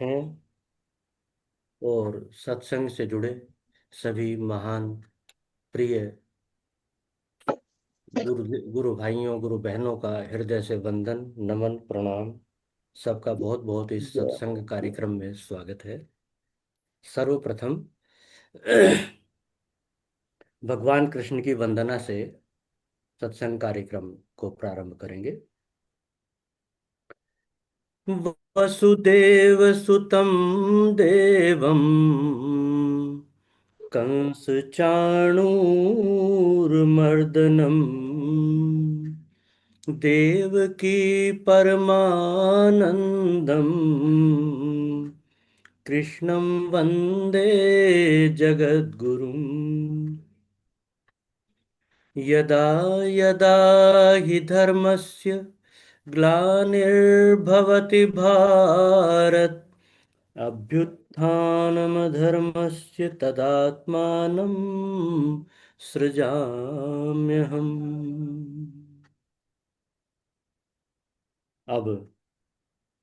हैं और सत्संग से जुड़े सभी महान प्रिय गुरु गुरु भाइयों गुरु बहनों का हृदय से वंदन नमन प्रणाम। सबका बहुत बहुत इस सत्संग कार्यक्रम में स्वागत है। सर्वप्रथम भगवान कृष्ण की वंदना से सत्संग कार्यक्रम को प्रारंभ करेंगे। वसुदेव सुतं देवं कंस चाणूरमर्दनम् देवकी परमानंदम् कृष्णं वन्दे जगद्गुरुम्। यदा यदा हि धर्मस्य ग्लानिर्भवति भारत अभ्युत्थानमधर्मस्य तदात्मानं सृजाम्यहम्। अब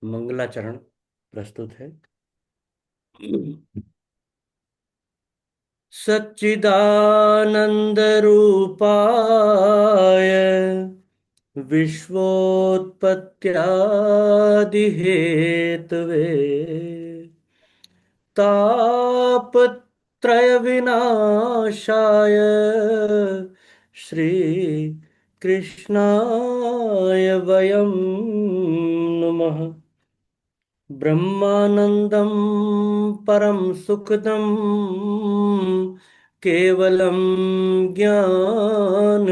मंगलाचरण प्रस्तुत है। सच्चिदानंदरूपाय विश्वोत्पत्त्यादिहेतवे तापत्रयविनाशाय श्रीकृष्णाय वयं नुमः। ब्रह्मानन्दं परं सुखदं केवलं ज्ञानमूर्तिम्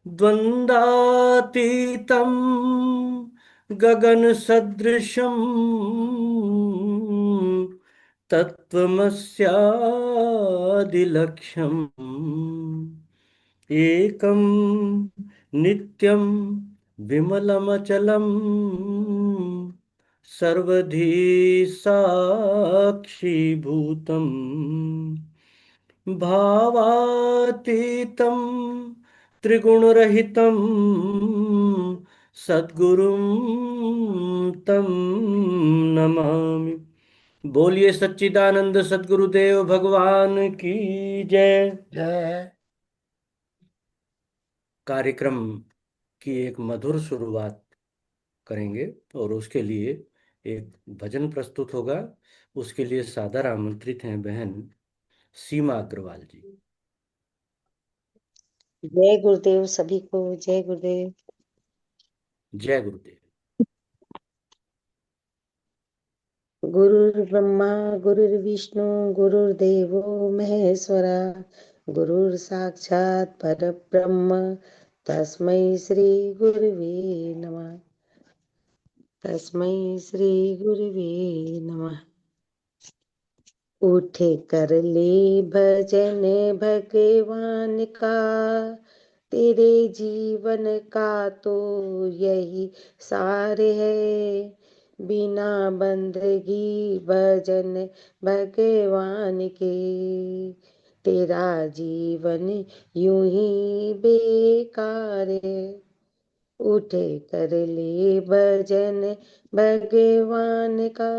द्वन्द्वातीतं गगनसदृशं तत्त्वमस्यादिलक्ष्यम् एकं नित्यं विमलमचलं सर्वधी साक्षीभूतम् भावातीतं त्रिगुणरहितं सद्गुरुं तं नमामि। बोलिए सच्चिदानंद सद्गुरुदेव भगवान की जय। जय। कार्यक्रम की एक मधुर शुरुआत करेंगे और उसके लिए एक भजन प्रस्तुत होगा। उसके लिए सादर आमंत्रित हैं बहन सीमा अग्रवाल जी। जय गुरुदेव सभी को। जय गुरुदेव। जय गुरुदेव। गुरुर्ब्रह्मा गुरुर्विष्णु गुरुर्देवो महेश्वरा गुरुर् साक्षात् परब्रह्म तस्मै श्री गुरुवे नमः। तस्मै श्री गुरुवे नमः। उठे कर ले भजन भगवान का, तेरे जीवन का तो यही सार है। बिना बंदगी भजन भगवान के, तेरा जीवन यूं ही बेकार है। उठे कर ले भजन भगवान का,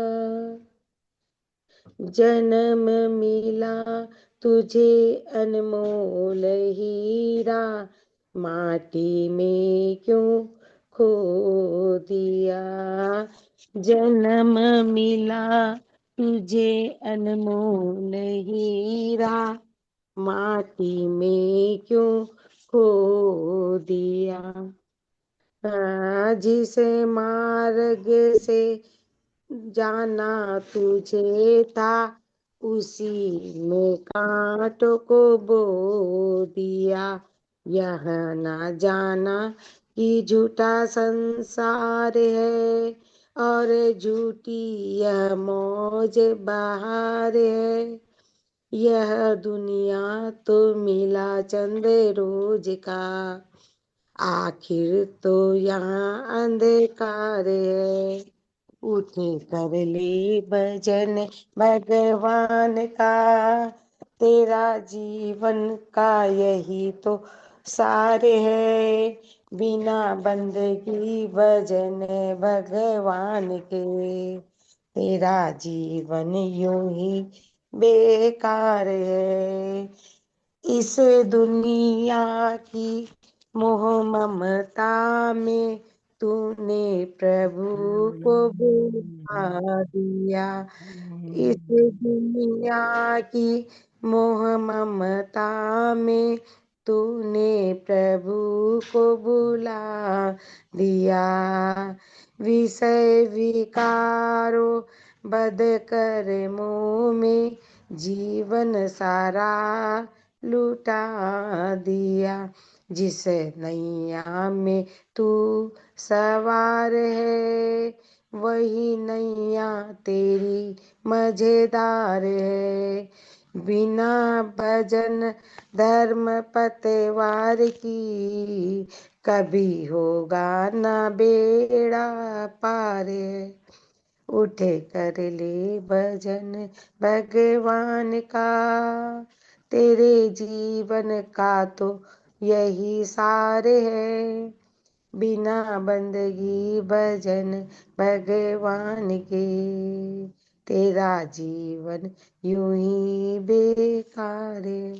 जन्म मिला तुझे अनमोल हीरा, माटी में क्यों खो दिया। जन्म मिला तुझे अनमोल हीरा, माटी में क्यों खो दिया। जिस मार्ग से जाना तुझे था, उसी में कांटों को बो दिया। यह ना जाना कि झूठा संसार है, और झूठी यह मौज बहार है। यह दुनिया तो मिला चंद रोज का, आखिर तो यहाँ अंधकार है। उठे कर ले भजन भगवान का, तेरा जीवन का यही तो सार है। बिना बंदगी भजन भगवान के, तेरा जीवन यूं ही बेकार है। इस दुनिया की मोह ममता में तूने प्रभु को भुला दिया। इस दुनिया की मोह ममता में तूने प्रभु को भुला दिया। विषय विकारों बद कर मुँह में जीवन सारा लुटा दिया। जिस नैया में तू सवार है, वही नैया तेरी मजेदार है। बिना भजन धर्म पतवार की, कभी होगा ना बेड़ा पार। उठे कर ले भजन भगवान का, तेरे जीवन का तो यही सार है। बिना बंदगी भजन भगवान के, तेरा जीवन यूं ही बेकार है।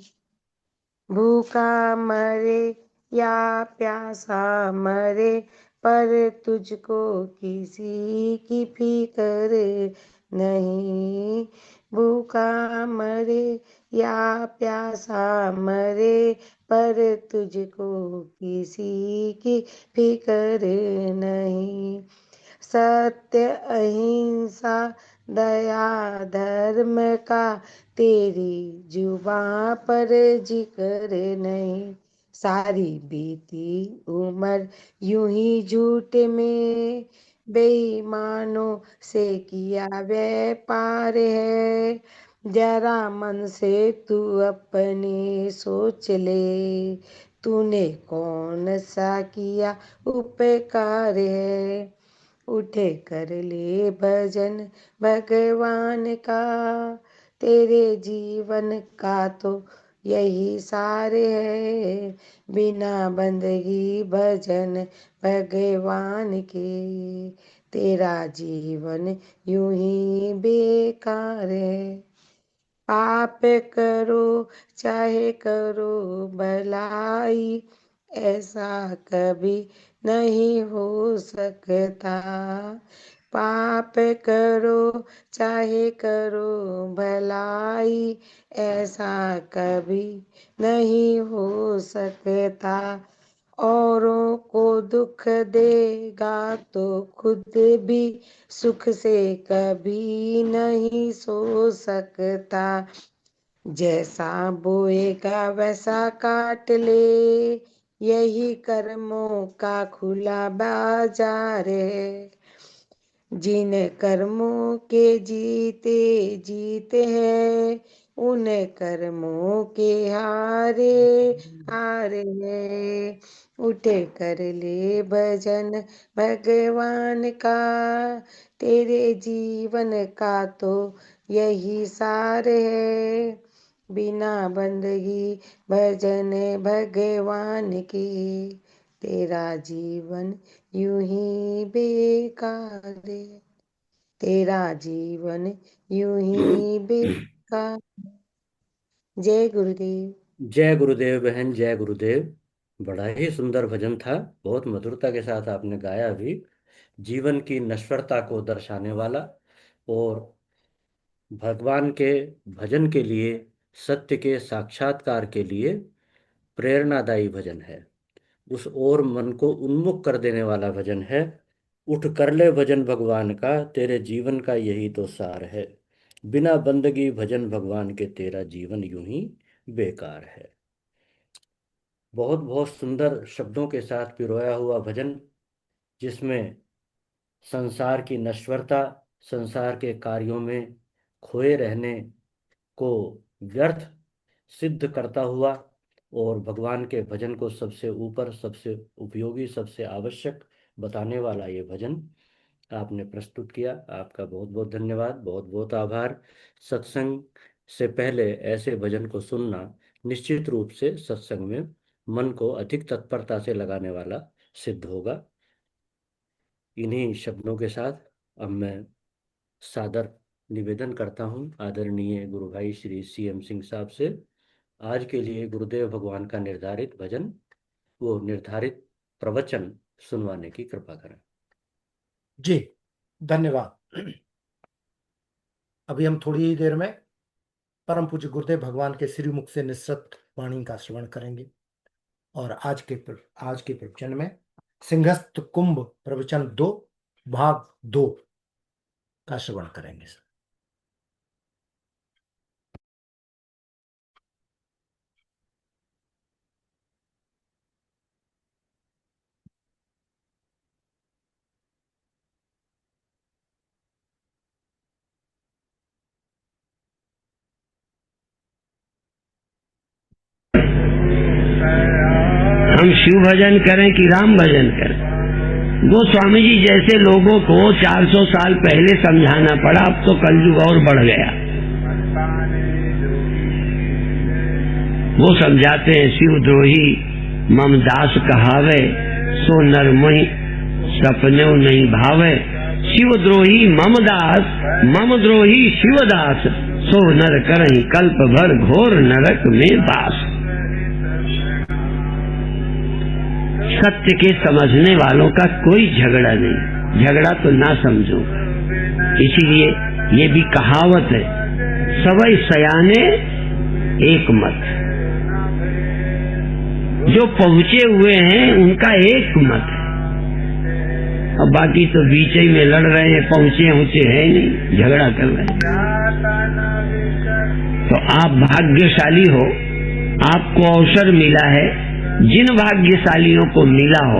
भूखा मरे या प्यासा मरे, पर तुझको किसी की फिक्र नहीं। भूखा मरे या प्यासा मरे, पर तुझको किसी की फिक्र नहीं। सत्य अहिंसा दया धर्म का तेरी जुबां पर जिक्र नहीं। सारी बीती उम्र यूं ही झूठ में बेईमानों से किया व्यापार है। जरा मन से तू अपने सोच ले, तूने कौन सा किया उपकार है। उठे कर ले भजन भगवान का, तेरे जीवन का तो यही सार है। बिना बंदगी भजन भगवान के, तेरा जीवन यूं ही बेकार है। पाप करो चाहे करो भलाई, ऐसा कभी नहीं हो सकता। पाप करो चाहे करो भलाई, ऐसा कभी नहीं हो सकता। औरों को दुख देगा तो खुद भी सुख से कभी नहीं सो सकता। जैसा बोएगा वैसा काट ले, यही कर्मों का खुला बाजार है। जिन कर्मों के जीते जीते हैं, उन कर्मों के हारे हारे हैं। उठे कर ले भजन भगवान का, तेरे जीवन का तो यही सार है। बिना बंदगी भजन भगवान की, तेरा जीवन यूं ही बेकार है। तेरा जीवन यूं ही बेकार। जय गुरुदेव। जय गुरुदेव बहन, जय गुरुदेव। बड़ा ही सुंदर भजन था। बहुत मधुरता के साथ आपने गाया भी। जीवन की नश्वरता को दर्शाने वाला और भगवान के भजन के लिए, सत्य के साक्षात्कार के लिए प्रेरणादायी भजन है। उस ओर मन को उन्मुख कर देने वाला भजन है। उठ कर ले भजन भगवान का, तेरे जीवन का यही तो सार है। बिना बंदगी भजन भगवान के, तेरा जीवन यूं ही बेकार है। बहुत बहुत सुंदर शब्दों के साथ पिरोया हुआ भजन, जिसमें संसार की नश्वरता, संसार के कार्यों में खोए रहने को व्यर्थ सिद्ध करता हुआ और भगवान के भजन को सबसे ऊपर, सबसे उपयोगी, सबसे आवश्यक बताने वाला ये भजन आपने प्रस्तुत किया। आपका बहुत बहुत धन्यवाद, बहुत बहुत आभार। सत्संग से पहले ऐसे भजन को सुनना निश्चित रूप से सत्संग में मन को अधिक तत्परता से लगाने वाला सिद्ध होगा। इन्हीं शब्दों के साथ अब मैं सादर निवेदन करता हूँ आदरणीय गुरु भाई श्री CM सिंह साहब से, आज के लिए गुरुदेव भगवान का निर्धारित भजन, वो निर्धारित प्रवचन सुनवाने की कृपा करें। जी धन्यवाद। अभी हम थोड़ी ही देर में परम पूज्य गुरुदेव भगवान के श्रीमुख से निसृत वाणी का श्रवण करेंगे और आज के प्रवचन में सिंहस्थ कुंभ प्रवचन 2 भाग 2 का श्रवण करेंगे। हम शिव भजन करें कि राम भजन करें? गोस्वामी जी जैसे लोगों को 400 साल पहले समझाना पड़ा, अब तो कलयुग और बढ़ गया। वो समझाते हैं शिवद्रोही मम दास कहावे, सो नर मोहि सपने नहीं भावे। शिवद्रोही मम दास, मम द्रोही शिवदास, सो नर करहि कल्प भर घोर नरक में बास। सत्य के समझने वालों का कोई झगड़ा नहीं, झगड़ा तो ना समझो। इसीलिए ये भी कहावत है, सबई सयाने एक मत। जो पहुंचे हुए हैं उनका एक मत है, और बाकी तो बीच ही में लड़ रहे हैं, पहुंचे हैं नहीं, झगड़ा कर रहे हैं। तो आप भाग्यशाली हो, आपको अवसर मिला है। जिन भाग्यशालियों को मिला हो,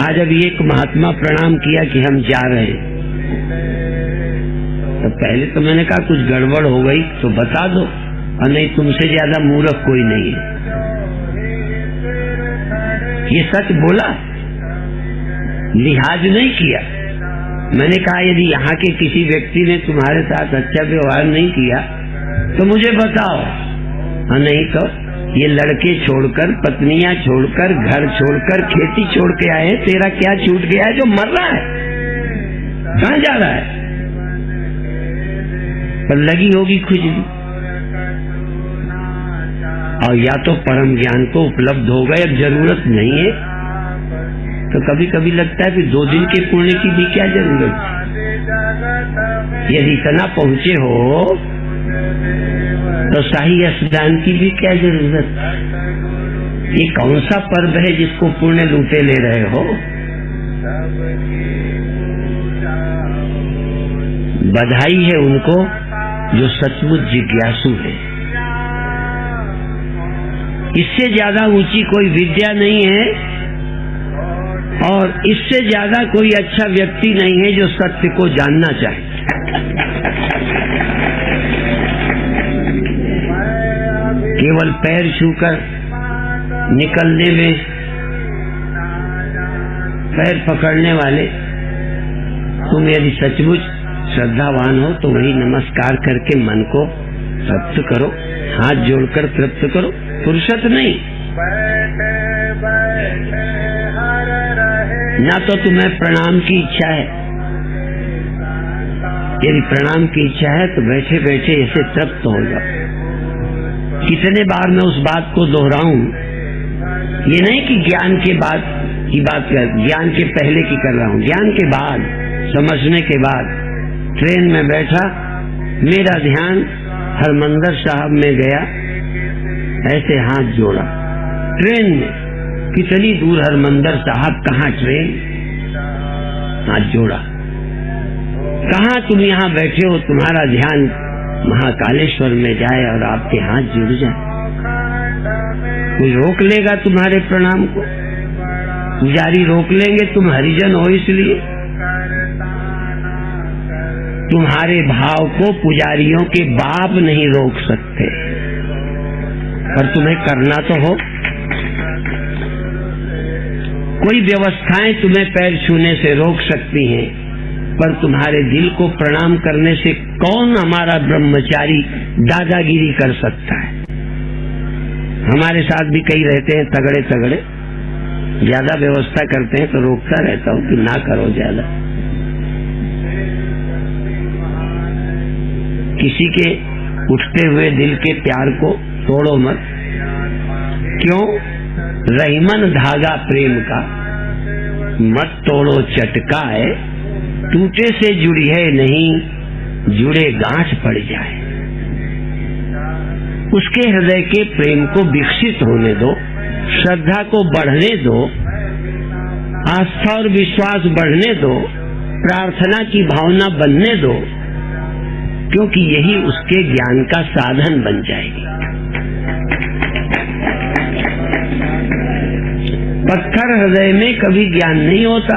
आज अभी एक महात्मा प्रणाम किया कि हम जा रहे हैं, तो पहले तो मैंने कहा कुछ गड़बड़ हो गई तो बता दो, और नहीं तुमसे ज्यादा मूर्ख कोई नहीं है। ये सच बोला, लिहाज नहीं किया। मैंने कहा यदि यहाँ के किसी व्यक्ति ने तुम्हारे साथ अच्छा व्यवहार नहीं किया तो मुझे बताओ, और नहीं तो ये लड़के छोड़कर, पत्नियां छोड़कर, घर छोड़कर, खेती छोड़ के आए, तेरा क्या छूट गया है जो मर रहा है? कहाँ जा रहा है? पर लगी होगी खुजली, और या तो परम ज्ञान को उपलब्ध हो गए, अब जरूरत नहीं है। तो कभी कभी लगता है कि 2 दिन के पुण्य की भी क्या जरूरत है? यदि इतना पहुंचे हो तो शाही स्नान की भी क्या जरूरत? ये कौन सा पर्व है जिसको पुण्य लूटे ले रहे हो? बधाई है उनको जो सचमुच जिज्ञासु है। इससे ज्यादा ऊंची कोई विद्या नहीं है, और इससे ज्यादा कोई अच्छा व्यक्ति नहीं है जो सत्य को जानना चाहे। केवल पैर छूकर निकलने में, पैर पकड़ने वाले, तुम यदि सचमुच श्रद्धावान हो तो वही नमस्कार करके मन को तृप्त करो, हाथ जोड़कर तृप्त करो, फुर्सत नहीं। ना तो तुम्हें प्रणाम की इच्छा है, यदि प्रणाम की इच्छा है तो बैठे बैठे ऐसे तृप्त हो जाओ। कितने बार मैं उस बात को दोहराऊं, ये नहीं कि ज्ञान के बाद की बात कर, ज्ञान के पहले की कर रहा हूं, ज्ञान के बाद, समझने के बाद। ट्रेन में बैठा, मेरा ध्यान हरमंदिर साहब में गया, ऐसे हाथ जोड़ा। ट्रेन में कितनी दूर हरमंदिर साहब, कहाँ ट्रेन, हाथ जोड़ा। कहाँ तुम यहाँ बैठे हो, तुम्हारा ध्यान महाकालेश्वर में जाए और आपके हाथ जुड़ जाए। कोई रोक लेगा तुम्हारे प्रणाम को? पुजारी रोक लेंगे? तुम हरिजन हो इसलिए। तुम्हारे भाव को पुजारियों के बाप नहीं रोक सकते, पर तुम्हें करना तो हो। कोई व्यवस्थाएं तुम्हें पैर छूने से रोक सकती हैं, पर तुम्हारे दिल को प्रणाम करने से कौन हमारा ब्रह्मचारी दादागिरी कर सकता है? हमारे साथ भी कई रहते हैं तगड़े तगड़े, ज्यादा व्यवस्था करते हैं तो रोकता रहता हूँ कि ना करो ज्यादा। किसी के उठते हुए दिल के प्यार को तोड़ो मत। क्यों? रहीमन धागा प्रेम का मत तोड़ो चटकाए, टूटे से जुड़ी है नहीं, जुड़े गांठ पड़ जाए। उसके हृदय के प्रेम को विकसित होने दो, श्रद्धा को बढ़ने दो, आस्था और विश्वास बढ़ने दो, प्रार्थना की भावना बनने दो, क्योंकि यही उसके ज्ञान का साधन बन जाएगी। पत्थर हृदय में कभी ज्ञान नहीं होता,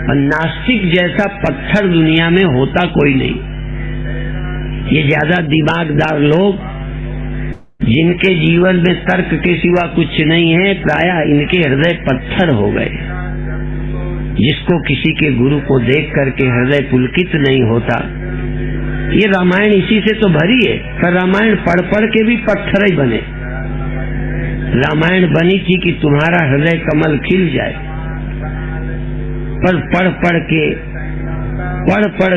और नास्तिक जैसा पत्थर दुनिया में होता कोई नहीं। ये ज्यादा दिमागदार लोग जिनके जीवन में तर्क के सिवा कुछ नहीं है, प्रायः इनके हृदय पत्थर हो गए। जिसको किसी के गुरु को देख करके हृदय पुलकित नहीं होता, ये रामायण इसी से तो भरी है। पर रामायण पढ़ पढ़ के भी पत्थर ही बने। रामायण बनी थी कि तुम्हारा हृदय कमल खिल जाए, पर पढ़ पढ़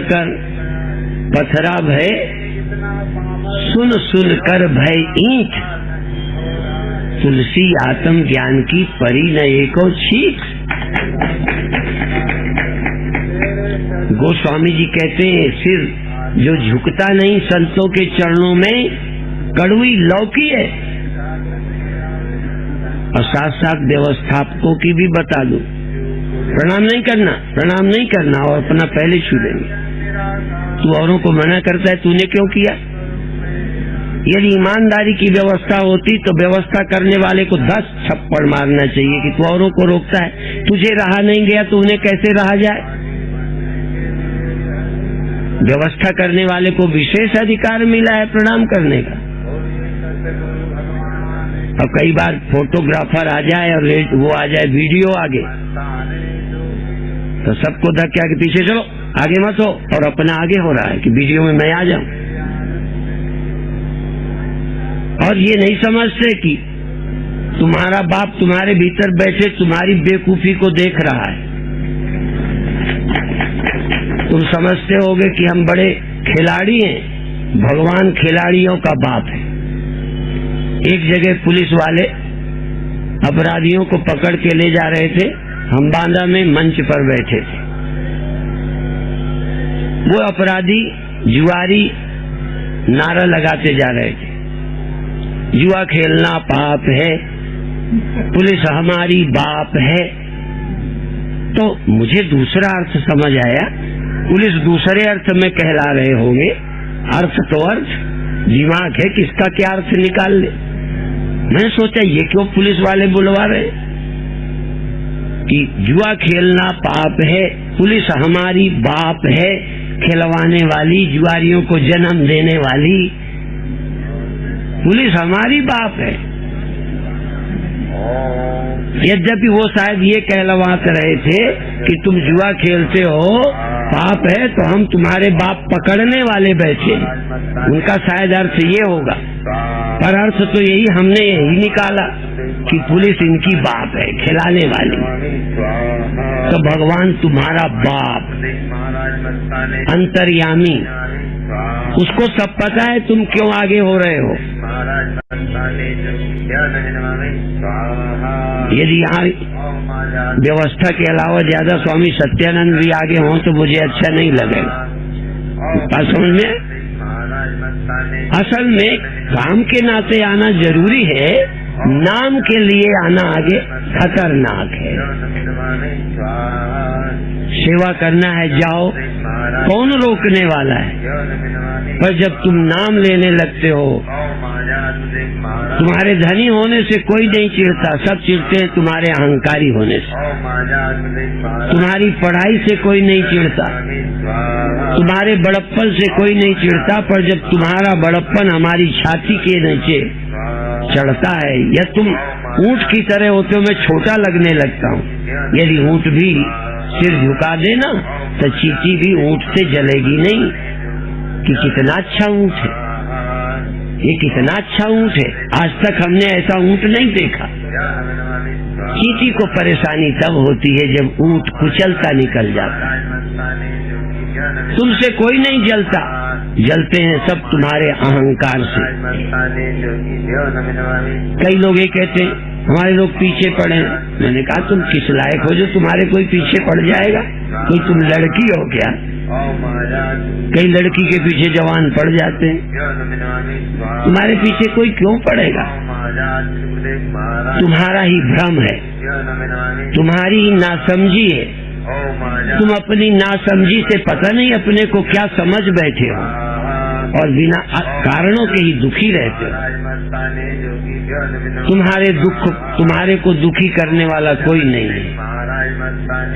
कर पथरा भय, सुन सुन कर भय ईंट। तुलसी आत्म ज्ञान की परी न एको छींक। गोस्वामी जी कहते हैं, सिर जो झुकता नहीं संतों के चरणों में, कड़वी लौकी है। और साथ साथ व्यवस्थापकों की भी बता दूं, प्रणाम नहीं करना और अपना पहले छू लेंगे। तू औरों को मना करता है, तूने क्यों किया? यदि ईमानदारी की व्यवस्था होती तो व्यवस्था करने वाले को 10 थप्पड़ मारना चाहिए कि तू औरों को रोकता है। तुझे रहा नहीं गया तो उन्हें कैसे रहा जाए? व्यवस्था करने वाले को विशेष अधिकार मिला है प्रणाम करने का। और कई बार फोटोग्राफर आ जाए और वो आ जाए वीडियो आगे, तो सबको धक्का के पीछे चलो, आगे मत हो, और अपना आगे हो रहा है कि वीडियो में मैं आ जाऊं। और ये नहीं समझते कि तुम्हारा बाप तुम्हारे भीतर बैठे तुम्हारी बेवकूफी को देख रहा है। तुम समझते होगे कि हम बड़े खिलाड़ी हैं, भगवान खिलाड़ियों का बाप है। एक जगह पुलिस वाले अपराधियों को पकड़ के ले जा रहे थे, हम बांदा में मंच पर बैठे थे। वो अपराधी जुआरी नारा लगाते जा रहे थे, जुआ खेलना पाप है, पुलिस हमारी बाप है। तो मुझे दूसरा अर्थ समझ आया, पुलिस दूसरे अर्थ में कहला रहे होंगे, अर्थ तो अर्थ, दिमाग है किसका क्या अर्थ निकाल ले। मैंने सोचा ये क्यों पुलिस वाले बुलवा रहे कि जुआ खेलना पाप है, पुलिस हमारी बाप है, खिलवाने वाली, जुआरियों को जन्म देने वाली पुलिस हमारी बाप है। यद्यपि वो शायद ये कहलवाते रहे थे कि तुम जुआ खेलते हो पाप है, तो हम तुम्हारे बाप पकड़ने वाले बैठे। उनका शायद अर्थ ये होगा, पर अर्थ तो यही हमने यही निकाला कि पुलिस इनकी बाप है, खिलाने वाली। तो भगवान तुम्हारा बाप, अंतर्यामी, उसको सब पता है तुम क्यों आगे हो रहे हो। यदि यहाँ व्यवस्था के अलावा ज्यादा स्वामी सत्यानंद भी आगे हों तो मुझे अच्छा नहीं लगेगा। बात समझ में? असल में काम के नाते आना जरूरी है, नाम के लिए आना आगे खतरनाक है। सेवा करना है जाओ, कौन रोकने वाला है? पर जब तुम नाम लेने लगते हो, तुम्हारे धनी होने से कोई नहीं चिढ़ता, सब चिढ़ते हैं तुम्हारे अहंकारी होने से। तुम्हारी पढ़ाई से कोई नहीं चिढ़ता, तुम्हारे बड़प्पन से कोई नहीं चिढ़ता, पर जब तुम्हारा बड़प्पन हमारी छाती के नीचे चढ़ता है, या तुम ऊंट की तरह होते हो, मैं छोटा लगने लगता हूँ। यदि ऊंट भी सिर झुका देना तो चींटी भी ऊंट से जलेगी नहीं कि कितना अच्छा ऊंट है। ये कितना अच्छा ऊंट है, आज तक हमने ऐसा ऊंट नहीं देखा। चींटी को परेशानी तब होती है जब ऊंट कुचलता निकल जाता। तुमसे कोई नहीं जलता, जलते हैं सब तुम्हारे अहंकार से। कई लोग ये कहते हैं हमारे लोग पीछे पड़े हैं। मैंने कहा तुम किस लायक हो जो तुम्हारे कोई पीछे पड़ जाएगा? कोई तुम लड़की हो क्या? कई लड़की के पीछे जवान पड़ जाते हैं, तुम्हारे पीछे कोई क्यों पड़ेगा? तुम्हारा ही भ्रम है, तुम्हारी ही नासमझी है। तुम अपनी नासमझी से पता नहीं अपने को क्या समझ बैठे हो और बिना कारणों के ही दुखी रहते हो। तुम्हारे को दुखी करने वाला कोई नहीं है,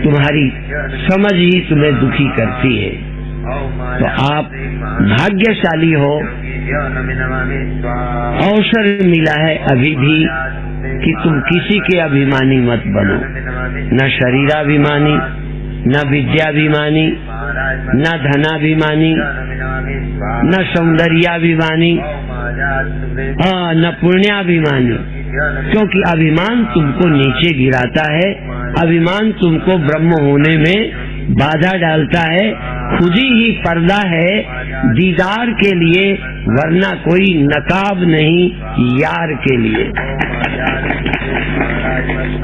तुम्हारी समझ ही तुम्हें दुखी करती है। तो आप भाग्यशाली हो, अवसर मिला है अभी भी कि तुम किसी के अभिमानी मत बनो, न शरीराभिमानी, न विद्याभिमानी, न धनाभिमानी, न सौंदर्याभिमानी, न पुण्याभिमानी। क्योंकि अभिमान तुमको नीचे गिराता है, अभिमान तुमको ब्रह्म होने में बाधा डालता है। खुद ही पर्दा है दीदार के लिए, वरना कोई नकाब नहीं यार के लिए।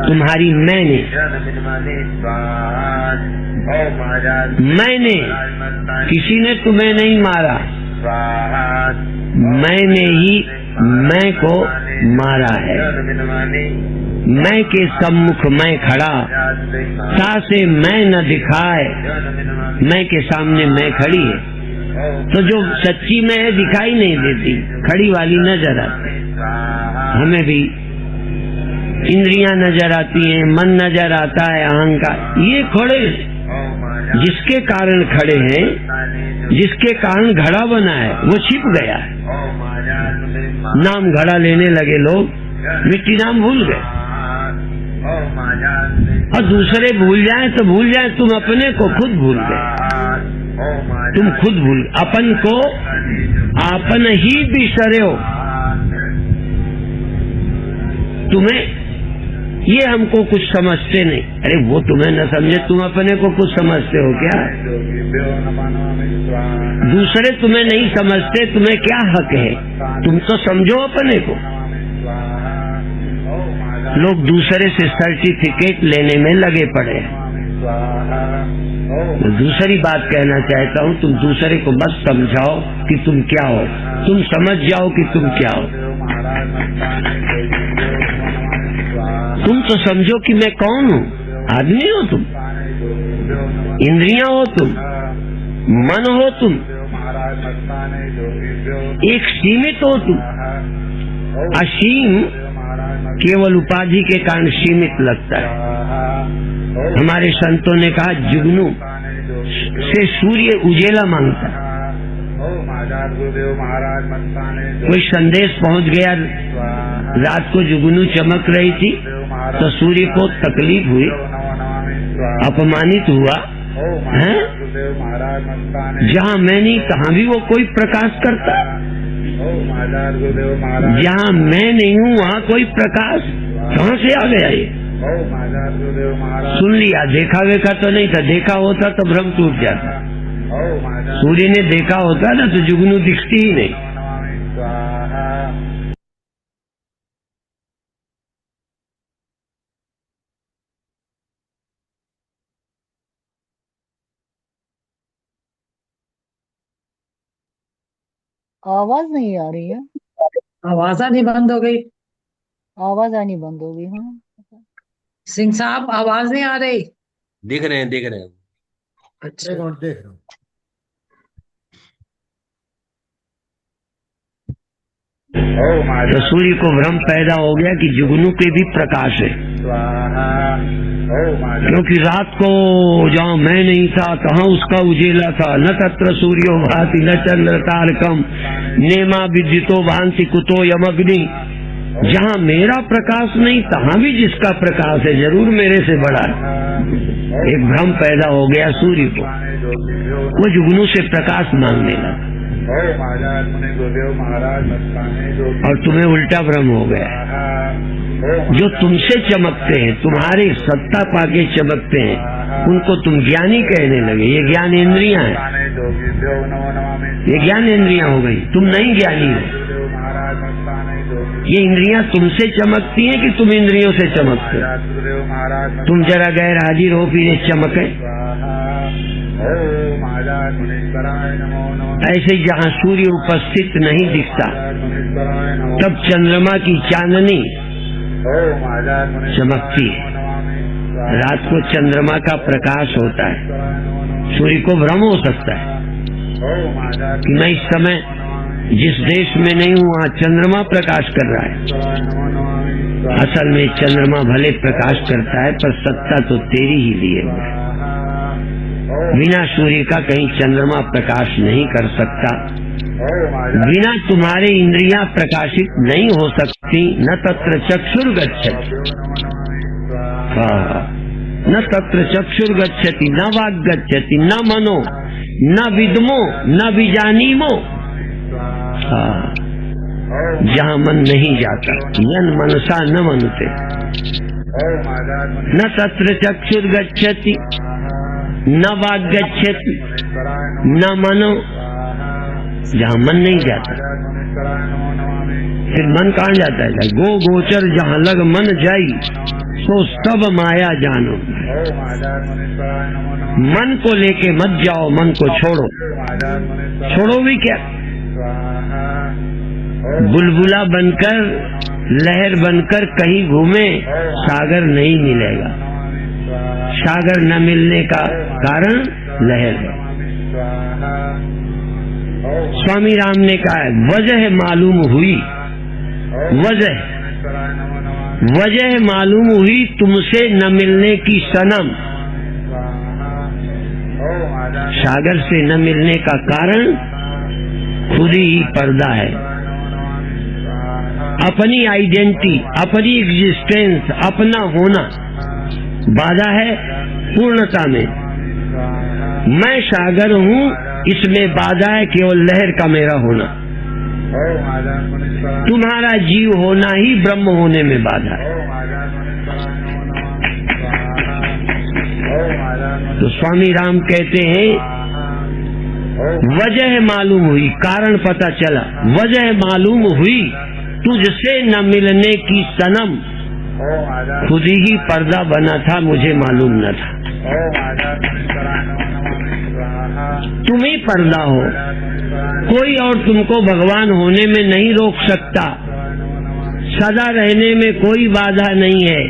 तुम्हारी मैंने किसी ने तुम्हें नहीं मारा, मैंने ही मैं को मारा है। मैं के सम्मुख मैं खड़ा, सासे मैं न दिखाए, मैं के सामने मैं खड़ी है। तो जो सच्ची मैं है दिखाई नहीं देती, खड़ी वाली नजर आती। हमें भी इंद्रियां नजर आती हैं, मन नजर आता है, अहंकार। ये खड़े जिसके कारण खड़े हैं, जिसके कारण घड़ा बना है, वो छिप गया है। नाम घड़ा लेने लगे लोग, मिट्टी नाम भूल गए। और दूसरे भूल जाए तो भूल जाए, तुम अपने को खुद भूल गए। तुम खुद भूल, अपन को आपन ही बिसरे हो। तुम्हें ये हमको कुछ समझते नहीं। अरे वो तुम्हें न समझे, तुम अपने को कुछ समझते हो क्या? दूसरे तुम्हें नहीं समझते, तुम्हें क्या हक है? तुम तो समझो अपने को। लोग दूसरे से सर्टिफिकेट लेने में लगे पड़े हैं। मैं दूसरी बात कहना चाहता हूँ, तुम दूसरे को मत समझाओ कि तुम क्या हो, तुम समझ जाओ कि तुम क्या हो। तुम तो समझो कि मैं कौन हूँ। आदमी हो तुम, इंद्रियां हो तुम, मन हो तुम, एक सीमित हो तुम। असीम केवल उपाधि के कारण सीमित लगता है। हमारे संतों ने कहा जुगनू से सूर्य उजेला मांगता है। कोई संदेश पहुंच गया, रात को जुगनू चमक रही थी तो सूर्य को तकलीफ हुई, अपमानित हुआ है। जहाँ मैं नहीं तहाँ भी वो कोई प्रकाश करता, जहाँ मैं नहीं हूँ वहाँ कोई प्रकाश कहाँ से आ गया? ये सुन लिया, देखा वेखा तो नहीं था। देखा होता तो भ्रम टूट जाता। सूर्य ने देखा होता ना तो जुगनू दिखती ही नहीं। आवाज नहीं आ रही है। आवाज आनी बंद हो गई। आवाज आनी बंद हो गई। हाँ, सिंह साहब आवाज नहीं आ रही। देख रहे हैं, देख रहे हैं। अच्छा, एक मिनट देख रहा हूँ। तो सूर्य को भ्रम पैदा हो गया कि जुगनू के भी प्रकाश है। क्योंकि रात को जहाँ मैं नहीं था तहाँ उसका उजेला था। न तत्र सूर्यो भाति न चंद्र तारकम नेमा विद्युतो भांति कुतो यमग्नि। जहाँ मेरा प्रकाश नहीं तहाँ भी जिसका प्रकाश है जरूर मेरे से बड़ा है। एक भ्रम पैदा हो गया सूर्य को, वो जुगनू से प्रकाश मांगने लगा। और तुम्हें उल्टा भ्रम हो गया। जो तुमसे चमकते हैं, तुम्हारी सत्ता पाके चमकते हैं, उनको तुम ज्ञानी कहने लगे। ये ज्ञान इंद्रियां हैं, ये ज्ञान इंद्रियां हो गई, तुम नहीं ज्ञानी हो। ये इंद्रियां तुमसे चमकती हैं कि तुम इंद्रियों से चमकते हो? तुम जरा गैर हाजिर हो फिर ये चमके। ऐसे जहाँ सूर्य उपस्थित नहीं दिखता, तब चंद्रमा की चांदनी चमकती है। रात को चंद्रमा का प्रकाश होता है, सूर्य को भ्रम हो सकता है कि मैं इस समय जिस देश में नहीं हूँ वहाँ चंद्रमा प्रकाश कर रहा है। असल में चंद्रमा भले प्रकाश करता है, पर सत्ता तो तेरी ही लिए हुए है। बिना सूर्य का कहीं चंद्रमा प्रकाश नहीं कर सकता। बिना तुम्हारे इंद्रियां प्रकाशित नहीं हो सकती। न तत्र चक्षुर्गच्छति, न तत्र चक्षुर्गच्छति, न वाग्गच्छति, न मनो, न विद्मो, न विजानीमो। जहाँ मन नहीं जाता, यन मनसा न मनुते। न तत्र चक्षुर्गच्छति, न वाग्गच्छति, न मनो। जहाँ मन नहीं जाता, फिर मन कहाँ जाता है? गो गोचर जहाँ लग मन जाई, सो सब माया जानो। मन को लेके मत जाओ, मन को छोड़ो। छोड़ो भी क्या? बुलबुला बनकर, लहर बनकर कहीं घूमे, सागर नहीं मिलेगा। सागर न मिलने का कारण लहर है। स्वामी राम ने कहा है, वजह मालूम हुई, वजह मालूम हुई तुमसे न मिलने की सनम। सागर से न मिलने का कारण खुद ही पर्दा है। अपनी आइडेंटिटी, अपनी एग्जिस्टेंस, अपना होना बाधा है पूर्णता में। मैं सागर हूँ, इसमें बाधा है केवल लहर का मेरा होना। तुम्हारा जीव होना ही ब्रह्म होने में बाधा है। तो स्वामी राम कहते हैं, वजह मालूम हुई, कारण पता चला। वजह मालूम हुई तुझसे न मिलने की सनम। खुद ही पर्दा बना था, मुझे मालूम न था। तुम ही पर्दा हो, कोई और तुमको भगवान होने में नहीं रोक सकता। सदा रहने में कोई बाधा नहीं है,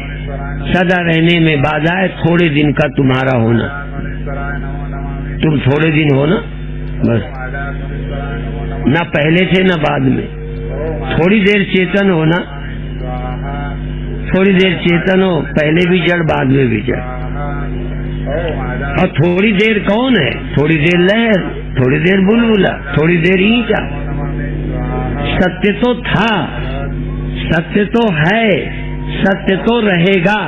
सदा रहने में बाधा है थोड़े दिन का तुम्हारा होना। तुम थोड़े दिन हो ना, बस, न पहले थे न बाद में। थोड़ी देर चेतन हो ना, थोड़ी देर चेतन हो, पहले भी जड़ बाद में भी जड़। और थोड़ी देर कौन है? थोड़ी देर लहर, थोड़ी देर बुलबुला, थोड़ी देर ईंटा। सत्य तो था, सत्य तो है, सत्य तो रहेगा।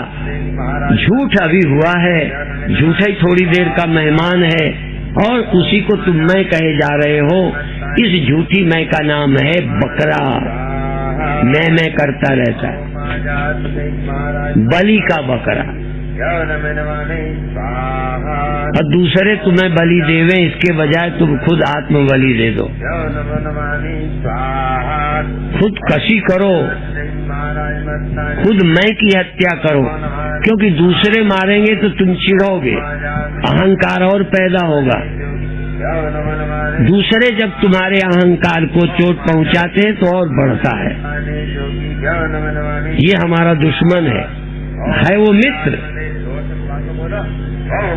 झूठ अभी हुआ है, झूठा ही थोड़ी देर का मेहमान है, और उसी को तुम मैं कहे जा रहे हो। इस झूठी मैं का नाम है बकरा। मैं करता रहता है, बलि का बकरा। और दूसरे तुम्हें बलि देवे, इसके बजाय तुम खुद आत्म बलि दे दो। खुद कशी करो, खुद मैं की हत्या करो, क्योंकि दूसरे मारेंगे तो तुम चिढ़ोगे, अहंकार और पैदा होगा। दूसरे जब तुम्हारे अहंकार को चोट पहुंचाते हैं तो और बढ़ता है। ये हमारा दुश्मन है वो मित्र,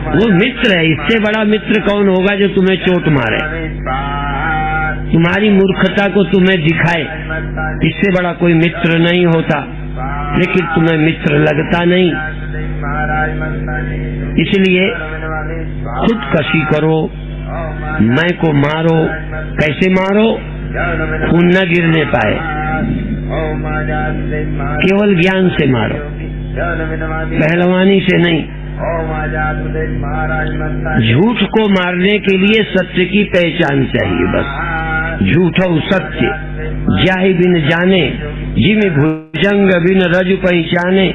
वो मित्र है। इससे बड़ा मित्र कौन होगा जो तुम्हें चोट मारे, तुम्हारी मूर्खता को तुम्हें दिखाए। इससे बड़ा कोई मित्र नहीं होता, लेकिन तुम्हें मित्र लगता नहीं। इसलिए खुद कशी करो, मैं को मारो। कैसे मारो? खून न गिरने पाए, केवल ज्ञान से मारो, पहलवानी से नहीं। झूठ को मारने के लिए सत्य की पहचान चाहिए बस। झूठो सत्य जाहि बिन जाने, जिमि भुजंग बिन रजु पहचाने।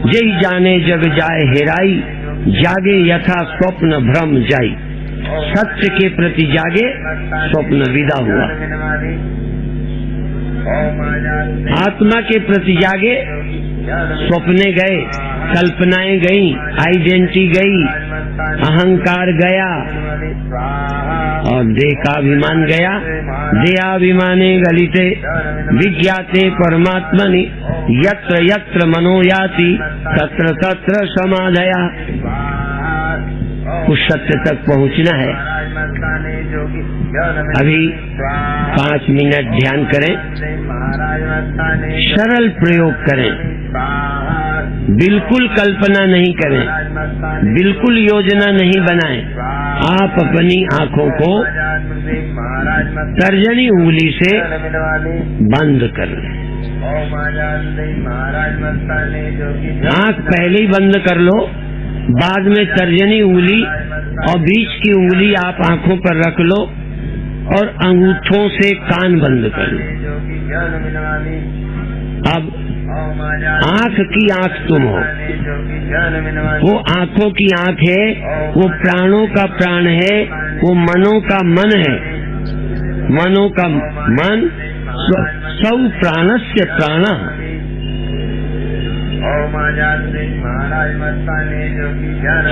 जय जाने जग जाए हेराई, जागे यथा स्वप्न भ्रम जाई। सत्य के प्रति जागे, स्वप्न विदा हुआ। आत्मा के प्रति जागे, स्वप्ने गए, कल्पनाएं गई, आइडेंटिटी गई, अहंकार गया और देह का अभिमान गया। देहाभिमाने गलिते विज्ञाते परमात्मनि, यत्र यत्र मनो याति तत्र तत्र समाधया। उस सत्य तक पहुंचना है। अभी 5 मिनट ध्यान करें, सरल प्रयोग करें, बिल्कुल कल्पना नहीं करें, बिल्कुल योजना नहीं बनाएं। आप अपनी आंखों को तर्जनी उंगली से बंद कर लें। आंख पहले ही बंद कर लो, बाद में तर्जनी उंगली और बीच की उंगली आप आंखों पर रख लो और अंगूठों से कान बंद कर लो। अब आंख की आंख तुम हो, वो आंखों की आंख है, वो प्राणों का प्राण है, वो मनों का मन है। मनों का मन सौ प्राणस्य प्राणः।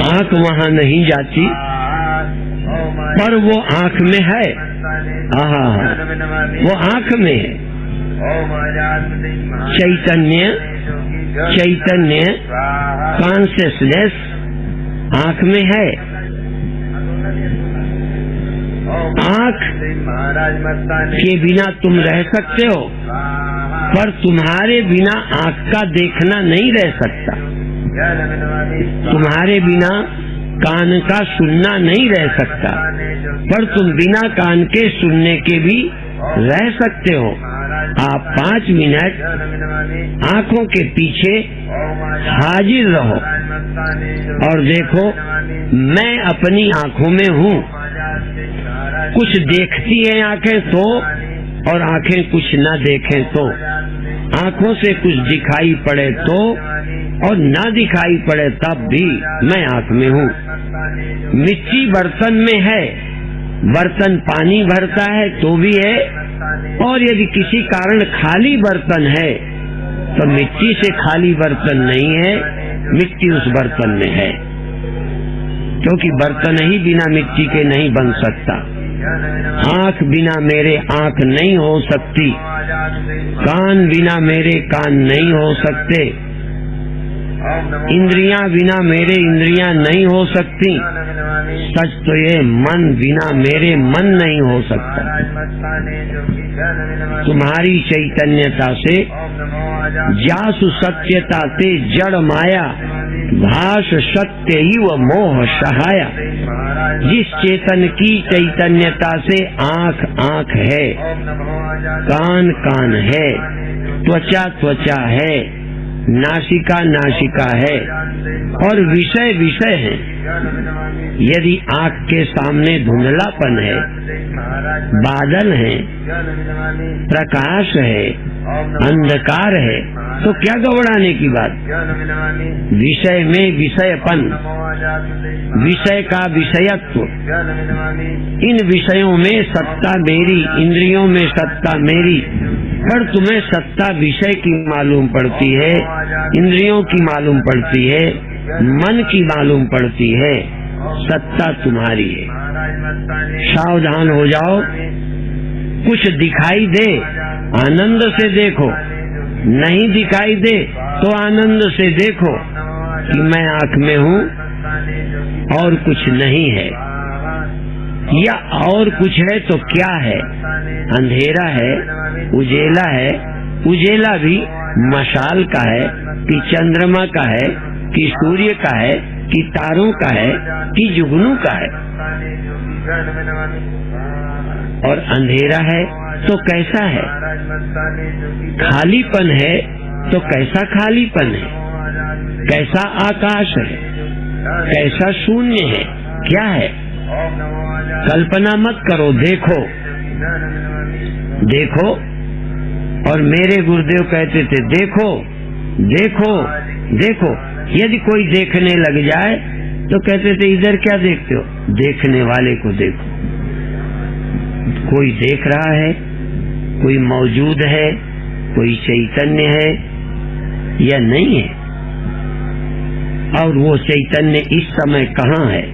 आंख वहाँ नहीं जाती, पर वो आंख में है। वो आंख में है। चैतन्य, चैतन्य कॉन्शियसनेस आंख में है। आंख के बिना तुम रह सकते हो, पर तुम्हारे बिना आंख का देखना नहीं रह सकता। तुम्हारे बिना कान का सुनना नहीं रह सकता, पर तुम बिना कान के सुनने के भी रह सकते हो। आप 5 मिनट आंखों के पीछे हाजिर रहो और देखो, मैं अपनी आंखों में हूँ। कुछ देखती है आंखें तो, और आंखें कुछ न देखें तो, आंखों से कुछ दिखाई पड़े तो और न दिखाई पड़े तब भी मैं आंख में हूँ। मिट्टी बर्तन में है, बर्तन पानी भरता है तो भी है, और यदि किसी कारण खाली बर्तन है तो मिट्टी से खाली बर्तन नहीं है, मिट्टी उस बर्तन में है, क्योंकि बर्तन ही बिना मिट्टी के नहीं बन सकता। आंख बिना मेरे आंख नहीं हो सकती, कान बिना मेरे कान नहीं हो सकते, इंद्रियां बिना मेरे इंद्रियां नहीं हो सकती। सच तो ये मन बिना मेरे मन नहीं हो सकता। तुम्हारी चैतन्यता से जासु सत्यता ते जड़ माया, भाष सत्य ही व मोह सहाया। जिस चेतन की चैतन्यता से आंख आंख है, कान कान है, त्वचा त्वचा है, नासिका नासिका है और विषय विषय है। यदि आंख के सामने धुंधलापन है, बादल है, प्रकाश है, अंधकार है, तो क्या घबराने की बात। विषय में विषयपन, विषय का विषयत्व, इन विषयों में सत्ता मेरी, इंद्रियों में सत्ता मेरी, पर तुम्हें सत्ता विषय की मालूम पड़ती है, इंद्रियों की मालूम पड़ती है, मन की मालूम पड़ती है, सत्ता तुम्हारी है। सावधान हो जाओ। कुछ दिखाई दे, आनंद से देखो, नहीं दिखाई दे तो आनंद से देखो कि मैं आंख में हूँ और कुछ नहीं है, या और कुछ है तो क्या है। अंधेरा है, उजेला है, उजेला भी मशाल का है कि चंद्रमा का है कि सूर्य का है कि तारों का है कि जुगनू का है। और अंधेरा है तो कैसा है, खालीपन है तो कैसा खालीपन है, कैसा आकाश है, कैसा शून्य है, क्या है। कल्पना मत करो, देखो देखो। और मेरे गुरुदेव कहते थे देखो देखो देखो। यदि कोई देखने लग जाए तो कहते थे इधर क्या देखते हो, देखने वाले को देखो। कोई देख रहा है, कोई मौजूद है, कोई चैतन्य है या नहीं है, और वो चैतन्य इस समय कहाँ है।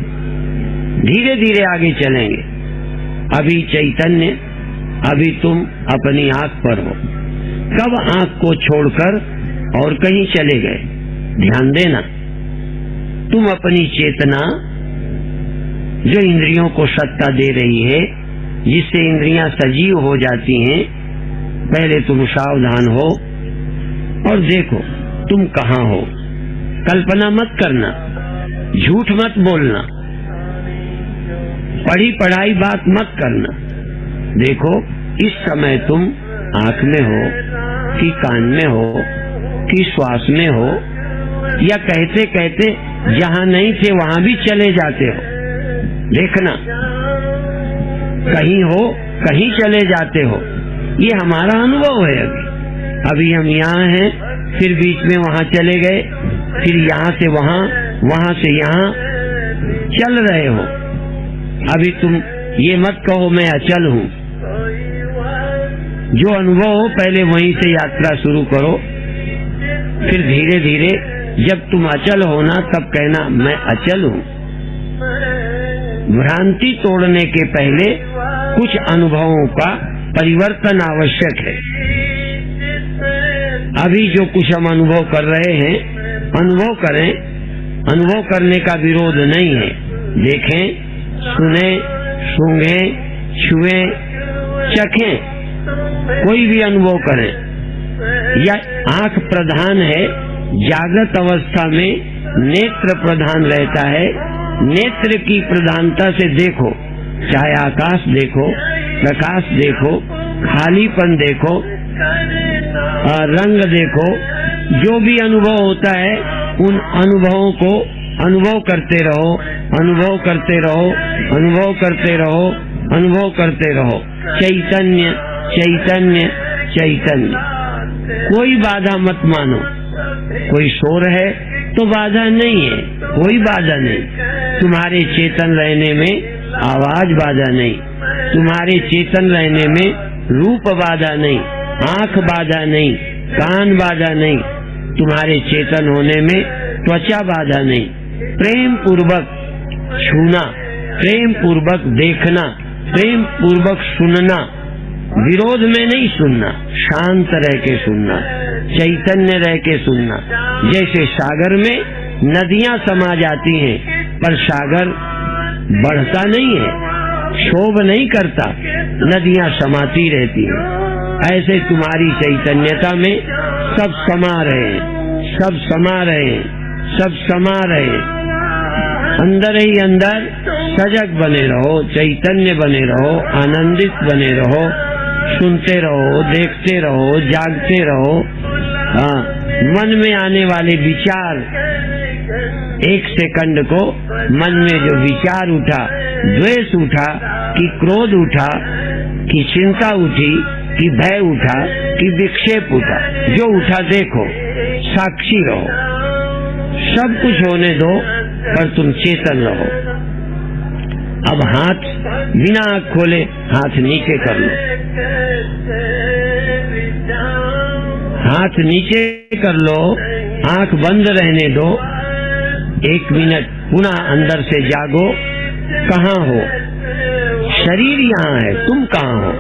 धीरे धीरे आगे चलेंगे। अभी चैतन्य, अभी तुम अपनी आंख पर हो। कब आंख को छोड़कर और कहीं चले गए, ध्यान देना। तुम अपनी चेतना जो इंद्रियों को सत्ता दे रही है, जिससे इंद्रियां सजीव हो जाती हैं, पहले तुम सावधान हो और देखो तुम कहाँ हो। कल्पना मत करना, झूठ मत बोलना, पढ़ी पढ़ाई बात मत करना। देखो इस समय तुम आंख में हो कि कान में हो कि श्वास में हो, या कहते कहते जहाँ नहीं थे वहाँ भी चले जाते हो। देखना, कहीं हो कहीं चले जाते हो। ये हमारा अनुभव है। अभी हम यहाँ हैं, फिर बीच में वहाँ चले गए, फिर यहाँ से वहाँ, वहाँ से यहाँ चल रहे हो। अभी तुम ये मत कहो मैं अचल हूँ। जो अनुभव हो पहले वहीं से यात्रा शुरू करो, फिर धीरे धीरे जब तुम अचल होना तब कहना मैं अचल हूँ। भ्रांति तोड़ने के पहले कुछ अनुभवों का परिवर्तन आवश्यक है। अभी जो कुछ हम अनुभव कर रहे हैं, अनुभव करें। अनुभव करने का विरोध नहीं है। देखें, सुने, सूंघें, छुएं, चखें, कोई भी अनुभव करें। या आंख प्रधान है, जागृत अवस्था में नेत्र प्रधान रहता है। नेत्र की प्रधानता से देखो, चाहे आकाश देखो, प्रकाश देखो, खालीपन देखो, रंग देखो, जो भी अनुभव होता है उन अनुभवों को अनुभव करते रहो, अनुभव करते रहो, अनुभव करते रहो, अनुभव करते रहो। चैतन्य चैतन्य चैतन्य। कोई बाधा मत मानो। कोई शोर है तो बाधा नहीं है, कोई बाधा नहीं। तुम्हारे चेतन रहने में आवाज बाधा नहीं, तुम्हारे चेतन रहने में रूप बाधा नहीं, आंख बाधा नहीं, कान बाधा नहीं, तुम्हारे चेतन होने में त्वचा बाधा नहीं। प्रेम पूर्वक छूना, प्रेम पूर्वक देखना, प्रेम पूर्वक सुनना, विरोध में नहीं सुनना, शांत रह के सुनना, चैतन्य रह के सुनना। जैसे सागर में नदियां समा जाती हैं, पर सागर बढ़ता नहीं है, क्षोभ नहीं करता, नदियां समाती रहती हैं। ऐसे तुम्हारी चैतन्यता में सब समा रहे, सब समा रहे, सब समा रहे। अंदर ही अंदर सजग बने रहो, चैतन्य बने रहो, आनंदित बने रहो, सुनते रहो, देखते रहो, जागते रहो। मन में आने वाले विचार, एक सेकंड को मन में जो विचार उठा, द्वेष उठा कि क्रोध उठा कि चिंता उठी कि भय उठा कि विक्षेप उठा, जो उठा देखो, साक्षी रहो। सब कुछ होने दो पर तुम चेतन रहो। अब हाथ बिना आँख खोले हाथ नीचे कर लो, हाथ नीचे कर लो, आँख बंद रहने दो। 1 मिनट पुनः अंदर से जागो। कहाँ हो? शरीर यहाँ है, तुम कहाँ हो?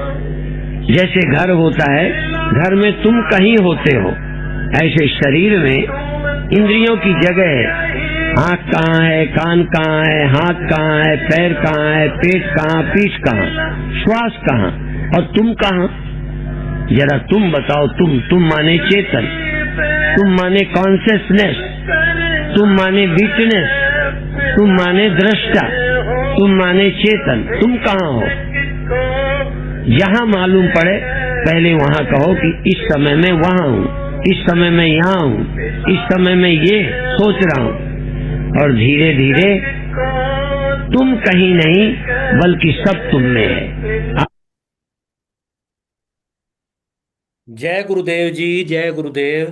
जैसे घर होता है, घर में तुम कहीं होते हो, ऐसे शरीर में इंद्रियों की जगह है। आँख कहाँ है, कान कहाँ है, हाथ कहाँ है, पैर कहाँ है, पेट कहाँ, पीठ कहाँ, श्वास कहाँ, और तुम कहाँ? जरा तुम बताओ। तुम माने चेतन, तुम माने कॉन्शियसनेस, तुम माने विटनेस, तुम माने दृष्टा, तुम माने चेतन। तुम कहाँ हो? जहाँ मालूम पड़े पहले वहाँ कहो कि इस समय मैं वहाँ हूँ, इस समय मैं यहाँ हूँ, इस समय मैं ये सोच रहा हूँ। और धीरे धीरे तुम कहीं नहीं बल्कि सब तुम में है। जय गुरुदेव जी, जय गुरुदेव।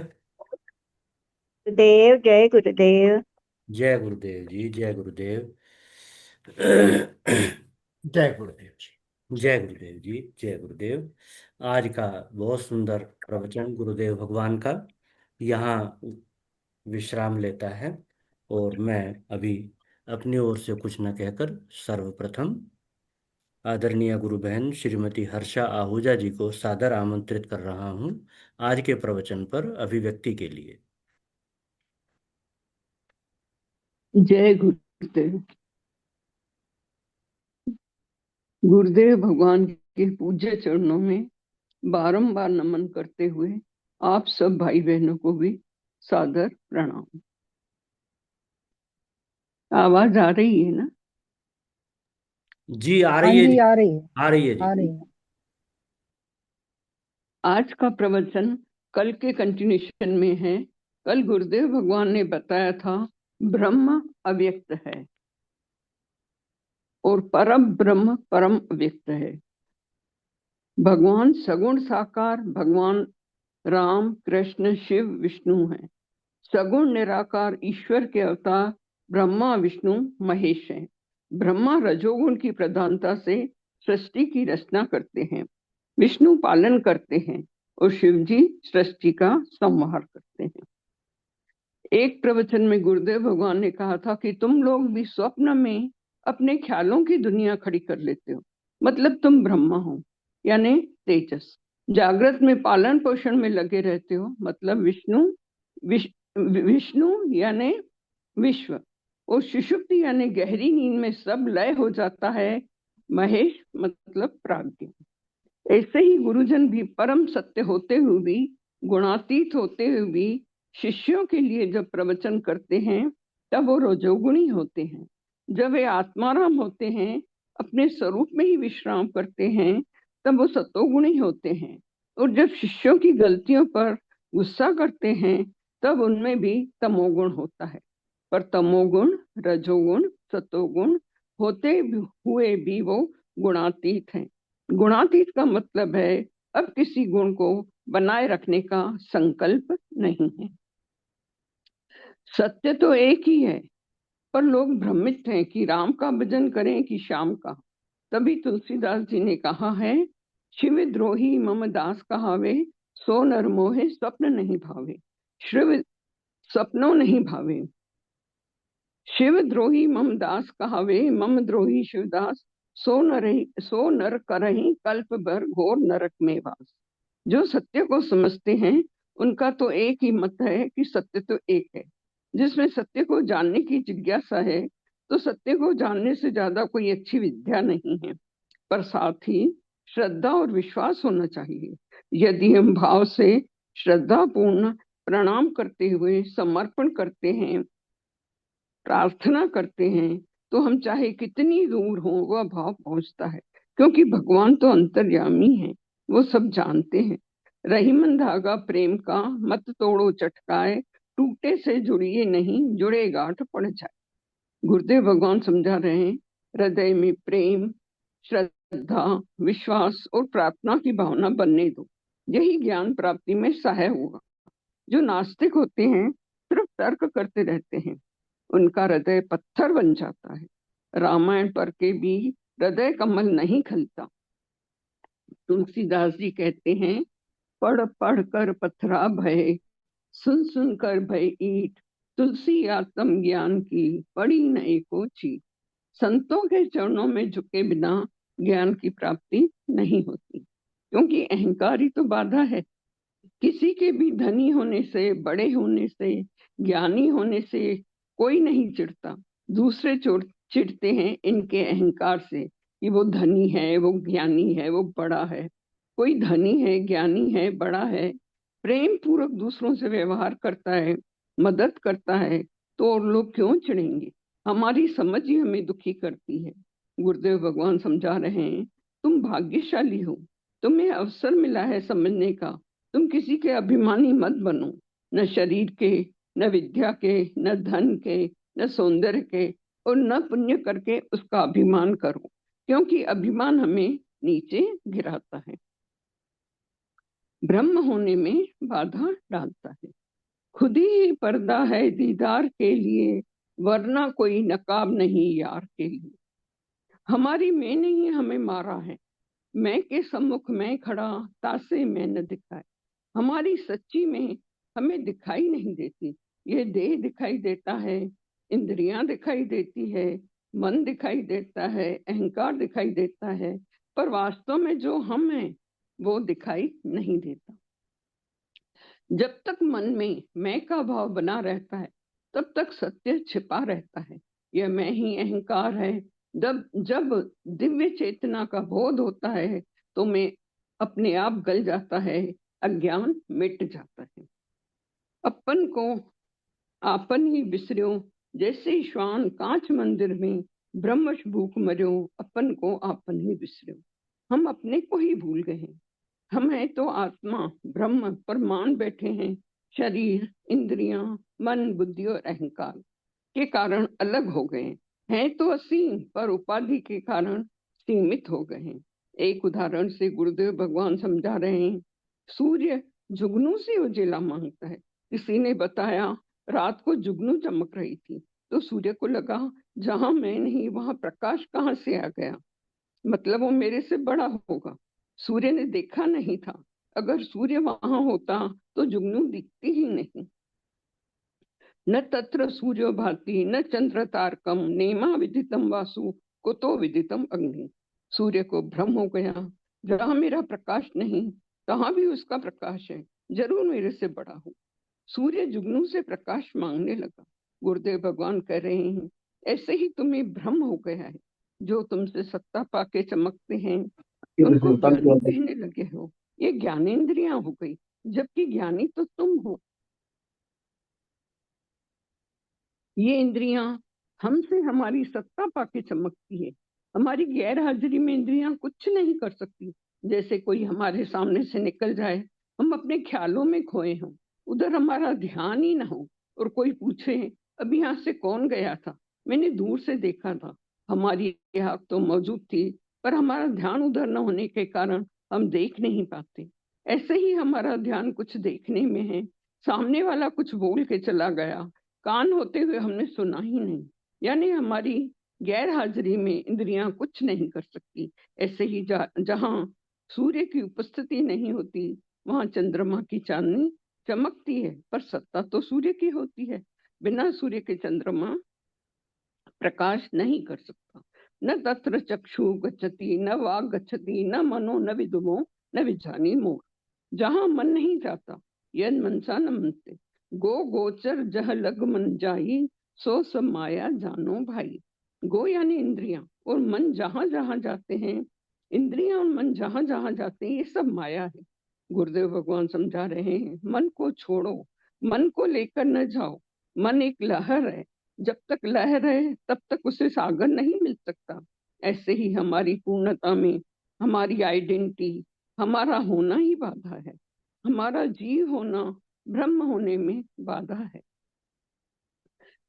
गुरुदेव, जय गुरुदेव। जय गुरुदेव जी, जय गुरुदेव। जय गुरुदेव जी। जय गुरुदेव जी, जय गुरुदेव। आज का बहुत सुंदर प्रवचन गुरुदेव भगवान का यहाँ विश्राम लेता है। और मैं अभी अपनी ओर से कुछ न कहकर सर्वप्रथम आदरणीय गुरु बहन श्रीमती हर्षा आहूजा जी को सादर आमंत्रित कर रहा हूँ आज के प्रवचन पर अभिव्यक्ति के लिए। जय गुरुदेव। गुरुदेव भगवान के पूज्य चरणों में बारंबार नमन करते हुए आप सब भाई बहनों को भी सादर प्रणाम। आवाज आ रही है ना? जी आ हाँ रही है जी, जी, आ रही है, आ रही है आ जी। रही है। आज का प्रवचन कल के कंटिन्यूशन में है। कल गुरुदेव भगवान ने बताया था ब्रह्म अव्यक्त है और परम ब्रह्म परम अव्यक्त है। भगवान सगुण साकार भगवान राम कृष्ण शिव विष्णु हैं। सगुण निराकार ईश्वर के अवतार ब्रह्मा विष्णु महेश हैं। ब्रह्मा रजोगुण की प्रधानता से सृष्टि की रचना करते हैं, विष्णु पालन करते हैं और शिव जी सृष्टि का संहार करते हैं। एक प्रवचन में गुरुदेव भगवान ने कहा था कि तुम लोग भी स्वप्न में अपने ख्यालों की दुनिया खड़ी कर लेते हो, मतलब तुम ब्रह्मा हो यानी तेजस। जागृत में पालन पोषण में लगे रहते हो, मतलब विष्णु यानी विश्व। और सुषुप्ति यानी गहरी नींद में सब लय हो जाता है, महेश मतलब प्राज्ञ। ऐसे ही गुरुजन भी परम सत्य होते हुए भी, गुणातीत होते हुए भी शिष्यों के लिए जब प्रवचन करते हैं तब वो रजोगुणी होते हैं। जब वे आत्माराम होते हैं, अपने स्वरूप में ही विश्राम करते हैं, तब वो सतोगुणी होते हैं। और जब शिष्यों की गलतियों पर गुस्सा करते हैं तब उनमें भी तमोगुण होता है। पर तमोगुण रजोगुण सतोगुण होते हुए भी वो गुणातीत हैं। गुणातीत का मतलब है अब किसी गुण को बनाए रखने का संकल्प नहीं है। सत्य तो एक ही है, पर लोग भ्रमित हैं कि राम का भजन करें कि श्याम का। तभी तुलसीदास जी ने कहा है, शिव द्रोही मम दास कहावे, सो नर मोहे स्वप्न नहीं भावे। शिव स्वप्नों नहीं भावे। शिव द्रोही मम दास कहावे, मम द्रोही शिवदास। सो नर करही कल्प भर घोर नरक में वास। जो सत्य को समझते हैं उनका तो एक ही मत है कि सत्य तो एक है। जिसमें सत्य को जानने की जिज्ञासा है, तो सत्य को जानने से ज्यादा कोई अच्छी विद्या नहीं है। पर साथ ही श्रद्धा और विश्वास होना चाहिए। यदि हम भाव से श्रद्धा पूर्ण प्रणाम करते हुए समर्पण करते हैं, प्रार्थना करते हैं, तो हम चाहे कितनी दूर हो वह भाव पहुंचता है, क्योंकि भगवान तो अंतर्यामी है, वो सब जानते हैं। रहीमन धागा प्रेम का मत तोड़ो चटकाए, टूटे से जुड़िए नहीं जुड़े गांठ पड़ जाए। गुरुदेव भगवान समझा रहे हैं, हृदय में प्रेम श्रद्धा विश्वास और प्रार्थना की भावना बनने दो, यही ज्ञान प्राप्ति में सहाय होगा। जो नास्तिक होते हैं, सिर्फ तर्क करते रहते हैं, उनका हृदय पत्थर बन जाता है। रामायण पढ़ के भी हृदय कमल नहीं खिलता। तुलसीदास जी कहते हैं, पढ़ पढ़ कर पत्थरा भय, सुन सुन कर भय ईट। तुलसी आत्म ज्ञान की पढ़ी न एको चीट। संतों के चरणों में झुके बिना ज्ञान की प्राप्ति नहीं होती, क्योंकि अहंकार ही तो बाधा है। किसी के भी धनी होने से, बड़े होने से, ज्ञानी होने से कोई नहीं चिढ़ता। दूसरे चिढ़ते हैं इनके अहंकार से कि वो धनी है, वो ज्ञानी है, वो बड़ा है। कोई धनी है, ज्ञानी है, बड़ा है, प्रेम पूर्वक दूसरों से व्यवहार करता है, मदद करता है, तो और लोग क्यों चिढ़ेंगे? हमारी समझ ही हमें दुखी करती है। गुरुदेव भगवान समझा रहे हैं, तुम भाग्यशाली हो, तुम्हें अवसर मिला है समझने का। तुम किसी के अभिमानी मत बनो, न शरीर के, न विद्या के, न धन के, न सौंदर्य के, और न पुण्य करके उसका अभिमान करो, क्योंकि अभिमान हमें नीचे गिराता है। ब्रह्म होने में बाधा डालता है। खुद ही पर्दा है दीदार के लिए, वरना कोई नकाब नहीं यार के लिए। हमारी मैं ने ही हमें मारा है, मैं के सम्मुख मैं खड़ा, तासे मैं न दिखाए। हमारी सच्ची में हमें दिखाई नहीं देती। ये देह दिखाई देता है, इंद्रियां दिखाई देती है, मन दिखाई देता है, अहंकार दिखाई देता है, पर वास्तव में जो हम हैं वो दिखाई नहीं देता। जब तक मन में मैं का भाव बना रहता है, तब तक सत्य छिपा रहता है। यह मैं ही अहंकार है। जब जब दिव्य चेतना का बोध होता है, तो मैं अपने आप गल जाता है, अज्ञान मिट जाता है। अपन को आपन ही बिसर्यो, जैसे श्वान कांच मंदिर में ब्रह्मश भूख मर्यो। अपन को आपन ही बिसर्यो, हम अपने को ही भूल गए हैं। हम है तो आत्मा ब्रह्म पर मान बैठे हैं। शरीर, इंद्रियां, मन, बुद्धि और अहंकार के कारण अलग हो गए हैं तो असीम, पर उपाधि के कारण सीमित हो गए हैं। एक उदाहरण से गुरुदेव भगवान समझा रहे हैं। सूर्य जुगनू से उजेला मांगता है। किसी ने बताया रात को जुगनू चमक रही थी, तो सूर्य को लगा जहां मैं नहीं वहां प्रकाश कहाँ से आ गया, मतलब वो मेरे से बड़ा होगा। सूर्य ने देखा नहीं था। अगर सूर्य वहां होता तो जुगनू दिखती ही नहीं। न तत्र सूर्यो भाति न चंद्र तारकम, नेमा विदितम वासु कुतो विदितम अग्नि। सूर्य को भ्रम हो गया, जहां मेरा प्रकाश नहीं तहां भी उसका प्रकाश है, जरूर मेरे से बड़ा हो। सूर्य जुगनू से प्रकाश मांगने लगा। गुरुदेव भगवान कह रहे हैं, ऐसे ही तुम्हें भ्रम हो गया है। जो तुमसे सत्ता पाके चमकते हैं उनको ज्ञानी कहने लगे हो। ये ज्ञानेंद्रियां हो गई, जबकि ज्ञानी तो तुम हो। ये इंद्रियां हमसे हमारी सत्ता पाके चमकती है। हमारी गैर हाजिरी में इंद्रियां कुछ नहीं कर सकती। जैसे कोई हमारे सामने से निकल जाए, हम अपने ख्यालों में खोए हों, उधर हमारा ध्यान ही ना हो, और कोई पूछे अभी यहाँ से कौन गया था, मैंने दूर से देखा था। हमारी आँख तो मौजूद थी, पर हमारा ध्यान उधर न होने के कारण हम देख नहीं पाते। ऐसे ही हमारा ध्यान कुछ देखने में है, सामने वाला कुछ बोल के चला गया, कान होते हुए हमने सुना ही नहीं। यानी हमारी गैर हाजिरी में इंद्रियां कुछ नहीं कर सकती। ऐसे ही जहां सूर्य की उपस्थिति नहीं होती, वहां चंद्रमा की चांदनी चमकती है, पर सत्ता तो सूर्य की होती है। बिना सूर्य के चंद्रमा प्रकाश नहीं कर सकता। न तत्र चक्षु गच्छति न वाग गच्छति न मनो न विदुमो न विजानी मोह। जहां मन नहीं जाता, यद मनसा न मनते। गो गोचर जह लग मन जाई, सो सब माया जानो भाई। गो यानी इंद्रियां और मन जहां जहां जाते हैं, इंद्रियां और मन जहां जहां जाते हैं, ये सब माया है। गुरुदेव भगवान समझा रहे हैं, मन को छोड़ो, मन को लेकर न जाओ। मन एक लहर है, जब तक लहर है तब तक उसे सागर नहीं मिल सकता। ऐसे ही हमारी पूर्णता में हमारी आइडेंटिटी, हमारा होना ही बाधा है। हमारा जीव होना ब्रह्म होने में बाधा है।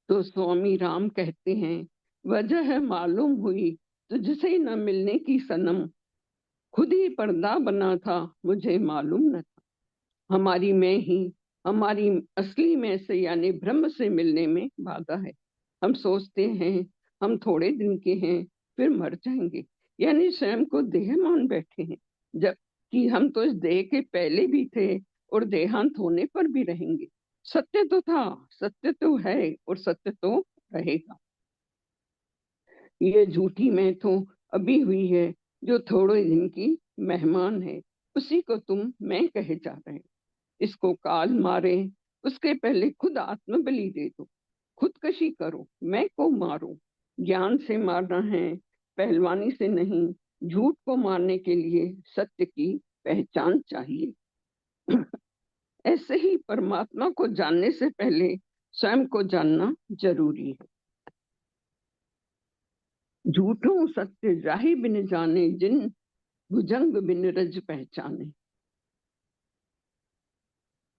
तो स्वामी राम कहते हैं, वजह मालूम हुई तुझसे न मिलने की सनम, खुद ही पर्दा बना था मुझे मालूम न था। हमारी मैं ही हमारी असली में से यानी ब्रह्म से मिलने में बाधा है। हम सोचते हैं हम थोड़े दिन के हैं, फिर मर जाएंगे, यानी स्वयं को देह मान बैठे हैं, जबकि हम तो इस देह के पहले भी थे और देहांत होने पर भी रहेंगे। सत्य तो था, सत्य तो है और सत्य तो रहेगा। ये झूठी मैं तो अभी हुई है, जो थोड़े दिन की मेहमान है, उसी को तुम मैं कहे जा रहे हैं। इसको काल मारे उसके पहले खुद आत्म बलि दे दो। खुदकशी करो, मैं को मारो। ज्ञान से मारना है, पहलवानी से नहीं। झूठ को मारने के लिए सत्य की पहचान चाहिए। ऐसे ही परमात्मा को जानने से पहले स्वयं को जानना जरूरी है। झूठों सत्य जाहि बिन जाने, जिन भुजंग बिन रज पहचाने।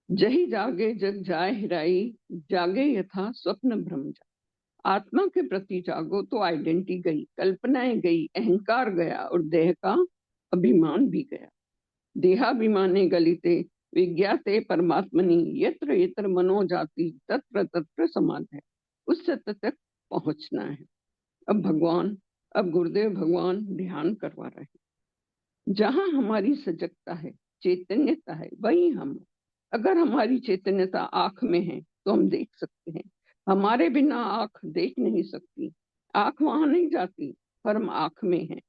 जही जागे जग जाए हिराई, जागे यथा स्वप्न भ्रम जा। आत्मा के प्रति जागो तो आइडेंटिटी गई, कल्पनाएं गई, अहंकार गया और देह का अभिमान भी गया। देहाभिमाने गलिते विज्ञाते परमात्मनि यत्र यत्र मनो जाति तत्र तत्र समाधि। उस सत्य तक पहुंचना है। अब गुरुदेव भगवान ध्यान करवा रहे हैं। जहां हमारी सजगता है, चैतन्यता है, वही हम। अगर हमारी चैतन्यता आंख में है तो हम देख सकते हैं। हमारे बिना आंख देख नहीं सकती। आंख वहां नहीं जाती, पर हम आंख में हैं।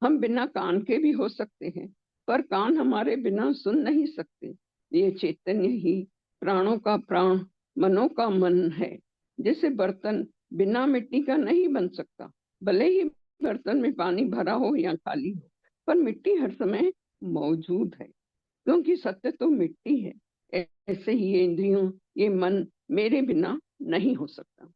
हम बिना कान के भी हो सकते हैं, पर कान हमारे बिना सुन नहीं सकते। ये चैतन्य ही प्राणों का प्राण, मनों का मन है। जैसे बर्तन बिना मिट्टी का नहीं बन सकता, भले ही बर्तन में पानी भरा हो या खाली हो, पर मिट्टी हर समय मौजूद है, क्योंकि सत्य तो मिट्टी है। ऐसे ही ये इंद्रियों, ये मन मेरे बिना नहीं हो सकता।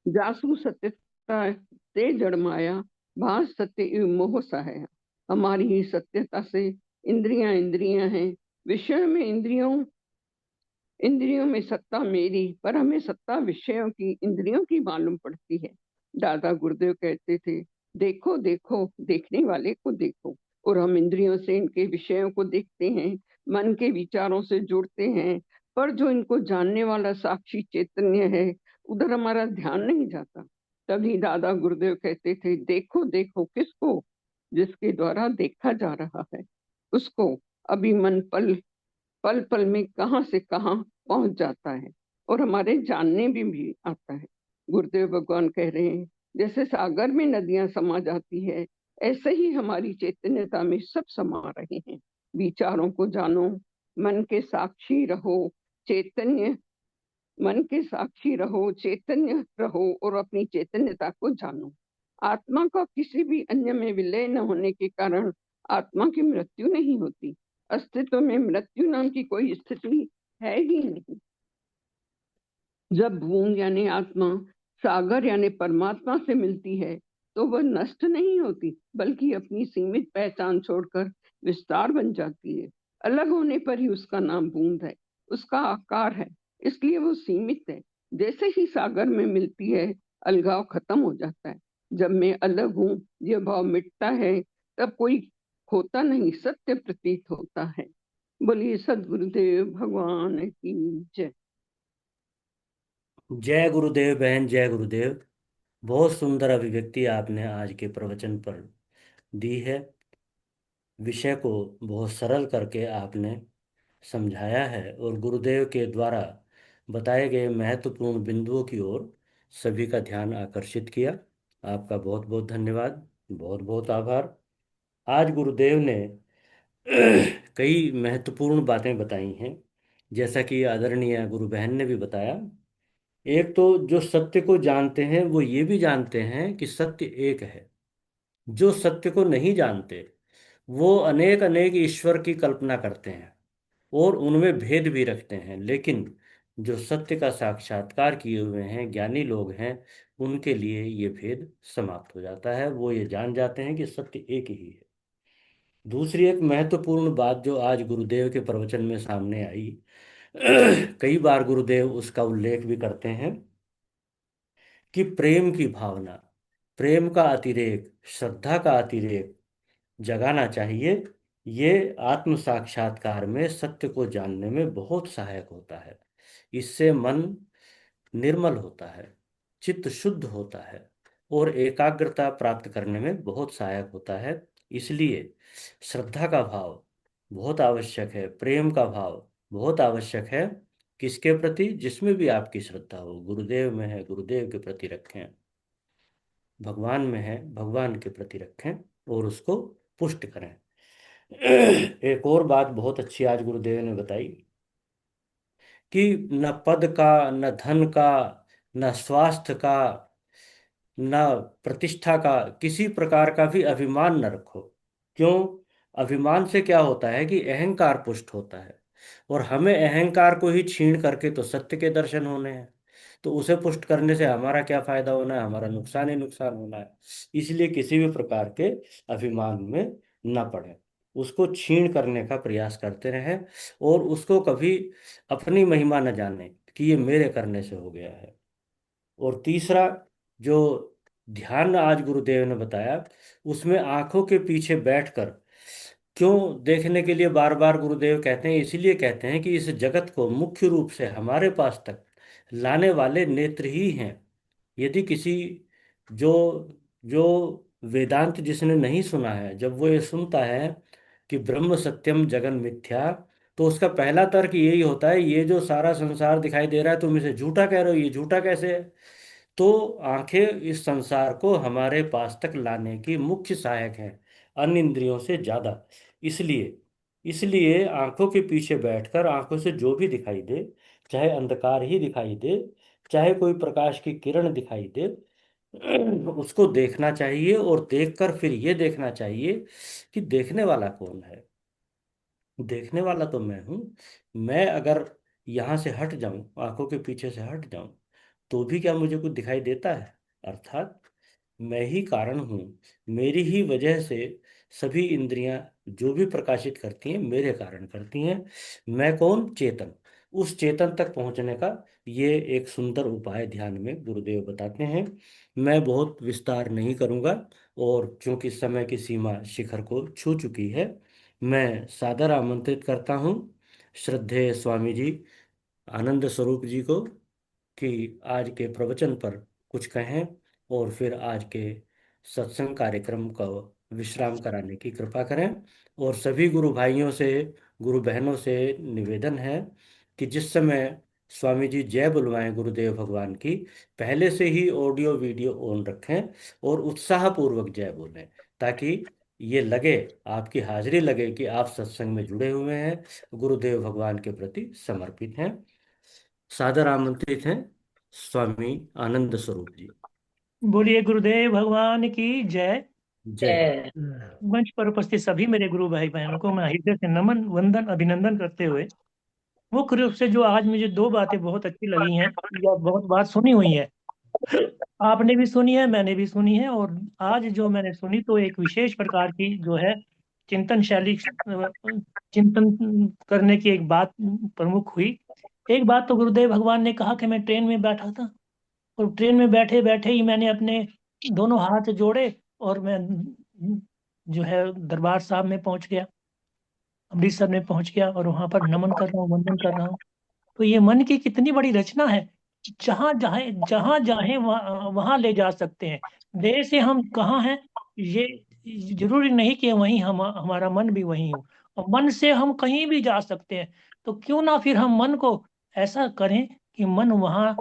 जासु सत्यता ते जड़ माया, भास सत्य इव मोह सहाया। हमारी ही सत्यता से इंद्रियां हैं। विषय में इंद्रियों में सत्ता मेरी, पर हमें सत्ता विषयों की, इंद्रियों की मालूम पड़ती है। दादा गुरुदेव कहते थे, देखो देखो देखने वाले को देखो। और हम इंद्रियों से इनके विषयों को देखते हैं, मन के विचारों से जुड़ते हैं, पर जो इनको जानने वाला साक्षी चैतन्य है, उधर हमारा ध्यान नहीं जाता। तभी दादा गुरुदेव कहते थे, देखो देखो किसको? जिसके द्वारा देखा जा रहा है उसको। अभी मन पल पल पल में कहां से कहां पहुंच जाता है, और हमारे जानने भी आता है। गुरुदेव भगवान कह रहे हैं, जैसे सागर में नदियां समा जाती है, ऐसे ही हमारी चैतन्यता में सब समा रहे हैं। विचारों को जानो, मन के साक्षी रहो, चैतन्य मन के साक्षी रहो, चैतन्य रहो, और अपनी चैतन्यता को जानो। आत्मा का किसी भी अन्य में विलय न होने के कारण आत्मा की मृत्यु नहीं होती। अस्तित्व में मृत्यु नाम की कोई स्थिति है ही नहीं। जब बूंद यानी आत्मा सागर यानी परमात्मा से मिलती है, तो वह नष्ट नहीं होती, बल्कि अपनी सीमित पहचान छोड़कर विस्तार बन जाती है। अलग होने पर ही उसका नाम बूंद है, उसका आकार है, इसलिए वो सीमित है। जैसे ही सागर में मिलती है, अलगाव खत्म हो जाता है। जब मैं अलग हूँ, यह भाव मिटता है, तब कोई होता नहीं, सत्य प्रतीत होता है। बोलिए सदगुरुदेव भगवान की जय। जय गुरुदेव बहन, जय गुरुदेव। बहुत सुंदर अभिव्यक्ति आपने आज के प्रवचन पर दी है। विषय को बहुत सरल करके आपने समझाया है और गुरुदेव के द्वारा बताए गए महत्वपूर्ण बिंदुओं की ओर सभी का ध्यान आकर्षित किया। आपका बहुत बहुत धन्यवाद, बहुत बहुत आभार। आज गुरुदेव ने कई महत्वपूर्ण बातें बताई हैं, जैसा कि आदरणीय गुरु बहन ने भी बताया। एक तो जो सत्य को जानते हैं वो ये भी जानते हैं कि सत्य एक है। जो सत्य को नहीं जानते वो अनेक अनेक ईश्वर की कल्पना करते हैं और उनमें भेद भी रखते हैं, लेकिन जो सत्य का साक्षात्कार किए हुए हैं, ज्ञानी लोग हैं, उनके लिए ये भेद समाप्त हो जाता है। वो ये जान जाते हैं कि सत्य एक ही है। दूसरी एक महत्वपूर्ण बात जो आज गुरुदेव के प्रवचन में सामने आई, कई बार गुरुदेव उसका उल्लेख भी करते हैं कि प्रेम की भावना, प्रेम का अतिरेक, श्रद्धा का अतिरेक जगाना चाहिए। ये आत्म साक्षात्कार में सत्य को जानने में बहुत सहायक होता है। इससे मन निर्मल होता है, चित्त शुद्ध होता है और एकाग्रता प्राप्त करने में बहुत सहायक होता है। इसलिए श्रद्धा का भाव बहुत आवश्यक है, प्रेम का भाव बहुत आवश्यक है। किसके प्रति? जिसमें भी आपकी श्रद्धा हो। गुरुदेव में है, गुरुदेव के प्रति रखें। भगवान में है, भगवान के प्रति रखें और उसको पुष्ट करें। एक और बात बहुत अच्छी आज गुरुदेव ने बताई कि न पद का, न धन का, न स्वास्थ्य का, न प्रतिष्ठा का, किसी प्रकार का भी अभिमान न रखो। क्यों? अभिमान से क्या होता है कि अहंकार पुष्ट होता है, और हमें अहंकार को ही छीण करके तो सत्य के दर्शन होने हैं। तो उसे पुष्ट करने से हमारा क्या फायदा होना है? हमारा नुकसान ही नुकसान होना है। इसलिए किसी भी प्रकार के अभिमान में न पड़े, उसको छीण करने का प्रयास करते रहें और उसको कभी अपनी महिमा न जाने कि ये मेरे करने से हो गया है। और तीसरा जो ध्यान आज गुरुदेव ने बताया, उसमें आंखों के पीछे बैठकर क्यों देखने के लिए बार बार गुरुदेव कहते हैं? इसीलिए कहते हैं कि इस जगत को मुख्य रूप से हमारे पास तक लाने वाले नेत्र ही हैं। यदि किसी जो जो वेदांत जिसने नहीं सुना है, जब वो ये सुनता है कि ब्रह्म सत्यम जगन मिथ्या, तो उसका पहला तर्क यही होता है, ये जो सारा संसार दिखाई दे रहा है तुम इसे झूठा कह रहे हो, ये झूठा कैसे है? तो आंखें इस संसार को हमारे पास तक लाने की मुख्य सहायक हैं, अन्य इंद्रियों से ज्यादा। इसलिए इसलिए आंखों के पीछे बैठकर आंखों से जो भी दिखाई दे, चाहे अंधकार ही दिखाई दे, चाहे कोई प्रकाश की किरण दिखाई दे, उसको देखना चाहिए और देखकर फिर ये देखना चाहिए कि देखने वाला कौन है। देखने वाला तो मैं हूं। मैं अगर यहाँ से हट जाऊं, आंखों के पीछे से हट जाऊं, तो भी क्या मुझे कुछ दिखाई देता है? अर्थात मैं ही कारण हूँ। मेरी ही वजह से सभी इंद्रियां जो भी प्रकाशित करती हैं मेरे कारण करती हैं। मैं कौन? चेतन। उस चेतन तक पहुंचने का ये एक सुंदर उपाय ध्यान में गुरुदेव बताते हैं। मैं बहुत विस्तार नहीं करूंगा, और चूंकि समय की सीमा शिखर को छू चुकी है, मैं सादर आमंत्रित करता हूँ श्रद्धेय स्वामी जी आनंद स्वरूप जी को कि आज के प्रवचन पर कुछ कहें, और फिर आज के सत्संग कार्यक्रम का विश्राम कराने की कृपा करें। और सभी गुरु भाइयों से, गुरु बहनों से निवेदन है कि जिस समय स्वामी जी जय बुलवाएं गुरुदेव भगवान की, पहले से ही ऑडियो वीडियो ऑन रखें और उत्साहपूर्वक जय बोलें, ताकि ये लगे, आपकी हाजिरी लगे कि आप सत्संग में जुड़े हुए हैं, गुरुदेव भगवान के प्रति समर्पित हैं। सादर आमंत्रित हैं स्वामी आनंद स्वरूप जी। बोलिए गुरुदेव भगवान की जय। जय। मंच पर उपस्थित सभी मेरे गुरु भाई बहनों को मैं हृदय से नमन, वंदन, अभिनंदन करते हुए, मुख्य रूप से जो आज मुझे दो बातें बहुत अच्छी लगी हैं, या बहुत बात सुनी हुई है, आपने भी सुनी है, मैंने भी सुनी है, और आज जो मैंने सुनी तो एक विशेष प्रकार की जो है चिंतन शैली, चिंतन करने की एक बात प्रमुख हुई। एक बात तो गुरुदेव भगवान ने कहा कि मैं ट्रेन में बैठा था, और ट्रेन में बैठे बैठे ही मैंने अपने दोनों हाथ जोड़े और मैं जो है दरबार साहब में पहुंच गया, अमृतसर में पहुंच गया, और वहां पर नमन कर रहा हूँ, वंदन कर रहा हूँ। तो ये मन की कितनी बड़ी रचना है, जहां चाहे वहां ले जा सकते हैं। देह से हम कहाँ हैं, ये जरूरी नहीं कि वहीं हमारा मन भी वहीं हो, और मन से हम कहीं भी जा सकते हैं। तो क्यों ना फिर हम मन को ऐसा करें कि मन वहां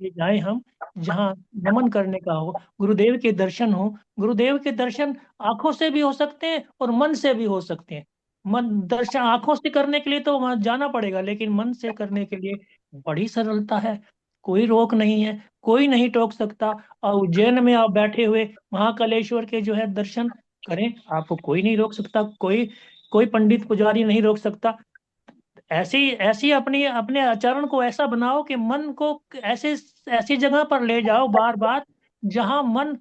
ले जाए हम, जहाँ नमन करने का हो, गुरुदेव के दर्शन हो। गुरुदेव के दर्शन आंखों से भी हो सकते हैं और मन से भी हो सकते हैं। मन दर्शन आंखों से करने के लिए तो वहां जाना पड़ेगा, लेकिन मन से करने के लिए बड़ी सरलता है, कोई रोक नहीं है, कोई नहीं टोक सकता। और उज्जैन में आप बैठे हुए महाकालेश्वर के जो है दर्शन करें, आपको कोई नहीं रोक सकता, कोई कोई पंडित पुजारी नहीं रोक सकता। ऐसी ऐसी अपनी अपने आचरण को ऐसा बनाओ कि मन को ऐसे ऐसी जगह पर ले जाओ बार बार, जहां मन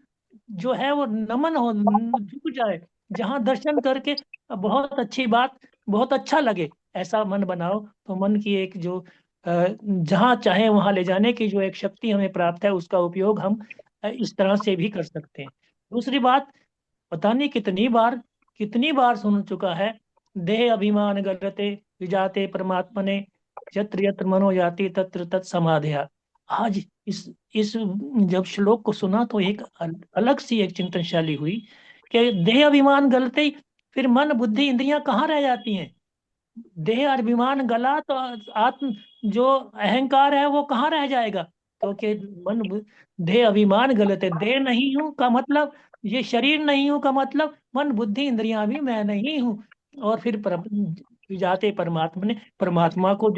जो है वो नमन हो, झुक जाए, जहां दर्शन करके बहुत अच्छी बात, बहुत अच्छा लगे, ऐसा मन बनाओ। तो मन की एक जो जहां चाहे वहां ले जाने की जो एक शक्ति हमें प्राप्त है, उसका उपयोग हम इस तरह से भी कर सकते हैं। दूसरी बात, पता नहीं कितनी बार सुन चुका है, देह अभिमान गलते विजाते परमात्मने, यत्र यत्र मनो याति तत्र तत् समाधया। आज इस जब श्लोक को सुना तो एक अलग सी एक चिंतन शैली हुई कि देह अभिमान गलते ही फिर मन बुद्धि इंद्रियां कहाँ रह जाती हैं। देह अभिमान गला तो आत्म जो अहंकार है वो कहाँ रह जाएगा, क्योंकि देह अभिमान गलत है। देह नहीं हूं का मतलब, ये शरीर नहीं हूं का मतलब, मन बुद्धि इंद्रियां भी मैं नहीं हूँ। और फिर जाते परमात्मा ने, परमात्मा को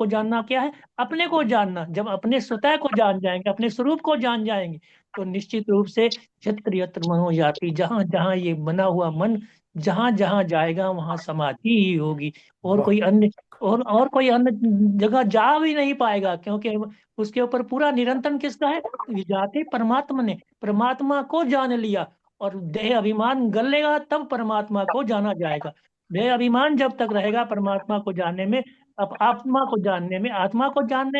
जानना क्या है? अपने को जानना। जब अपने स्वतः को जान जाएंगे, अपने स्वरूप को जान जाएंगे, तो निश्चित रूप से यत्र यत्र मनो याति, जहां जहां ये बना हुआ मन जहां जहां जाएगा वहां समाधि ही होगी। और वाह। कोई अन्य और कोई अन्य जगह जा भी नहीं पाएगा, क्योंकि उसके ऊपर पूरा निरंतर किसका है? जाते परमात्मा ने, परमात्मा को जान लिया। और देह अभिमान गलेगा तब परमात्मा को जाना जाएगा। देह अभिमान जब तक रहेगा परमात्मा को जानने में, अब आत्मा को जानने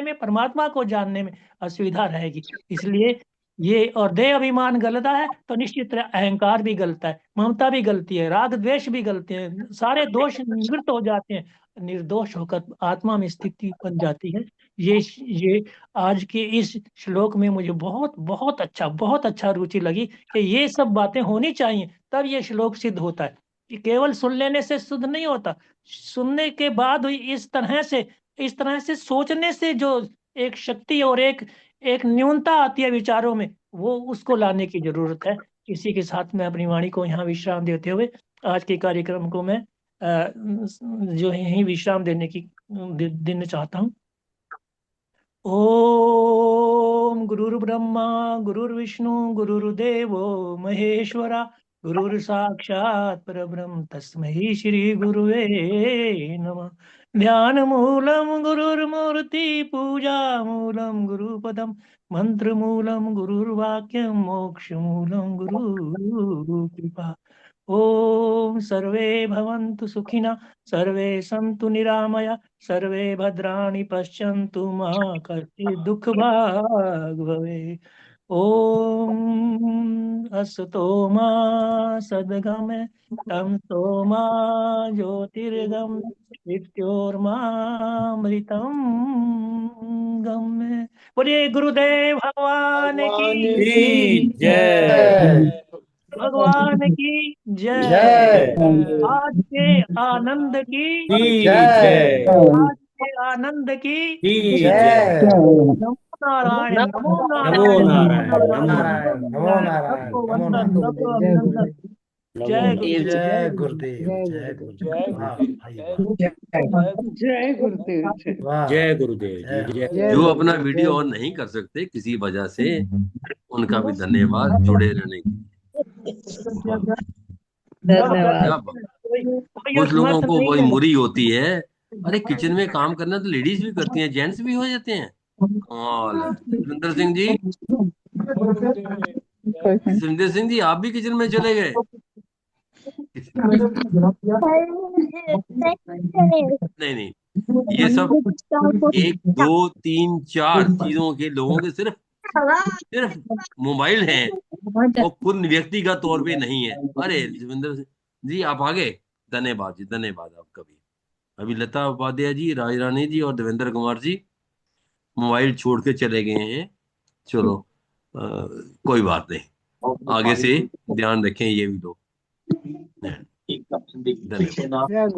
में, परमात्मा को जानने में असुविधा रहेगी। इसलिए ये और देह अभिमान गलता है तो निश्चित तरह अहंकार भी गलता है, ममता भी गलती है, राग द्वेष भी गलते हैं, सारे दोष निवृत्त हो जाते हैं, निर्दोष होकर आत्मा में स्थिति बन जाती है। ये आज के इस श्लोक में मुझे बहुत अच्छा रुचि लगी कि ये सब बातें होनी चाहिए, तब ये श्लोक सिद्ध होता है कि केवल सुन लेने से शुद्ध नहीं होता, सुनने के बाद हुई इस तरह से सोचने से जो एक शक्ति और एक न्यूनता आती है विचारों में, वो उसको लाने की जरूरत है। इसी के साथ मैं अपनी वाणी को यहाँ विश्राम देते हुए आज के कार्यक्रम को मैं जो है यहीं विश्राम देना चाहता हूँ। ओम गुरुर्ब्रह्मा गुरुर्विष्णु गुरुर्देवो महेश्वरा गुरुर्साक्षात् परब्रह्म तस्मै श्री गुरुवे नमः। ध्यान मूलम गुरुर्मूर्ति पूजा मूलम गुरुपदम मंत्र मूलम गुरुर्वाक्यम मोक्ष मूलम गुरु कृपा। ओम सर्वे भवन्तु सुखिनः सर्वे सन्तु निरामया सर्वे भद्राणि पश्यन्तु मा कश्चित् दुःखभाग् भवेत्। ओम असतो मा सद्गमय तमसो मा ज्योतिर्गमय मृत्योर्मामृतं गम्य। बोलिए गुरुदेव भगवान की की जय। जय भगवान की जय। जय आज के आनंद की जय आज के आनंद की जय। नमो नारायण नमो नमो नारायण नारायण नमो नारायण नमो नारायण सबको नमो वंदन नारायण। सबको अभिनंदन। जय गुरुदेव जय गुरुदेव जय गुरुदेव। वाह भाई वाह। जय गुरुदेव जय। वाह जय गुरुदेव जी जय जय। जो अपना वीडियो ऑन नहीं कर सकते किसी वजह से, उनका भी धन्यवाद जुड़े रहने के लिए। क्या बात। कोई कुछ लोगों असमर्थ को नहीं वही है। मुरी होती है, अरे किचन में काम करना तो लेडीज भी करती हैं, जेंट्स भी हो जाते हैं। कमाल है। सुरेंद्र सिंह जी आप भी किचन में चले गए। नहीं नहीं, ये सब 1 2 3 4 चीजों के लोगों के सिर्फ मोबाइल हैं, वो खुद व्यक्तिगत तौर पे नहीं है। अरे सुरेंद्र सिंह जी आप आगे, धन्यवाद जी, धन्यवाद आपका भी। अभी लता उपाध्याय जी, राज रानी जी और देवेंद्र कुमार जी मोबाइल छोड़ के चले गए हैं। चलो कोई बात नहीं, आगे से ध्यान रखें ये भी लोग। धन्यवाद।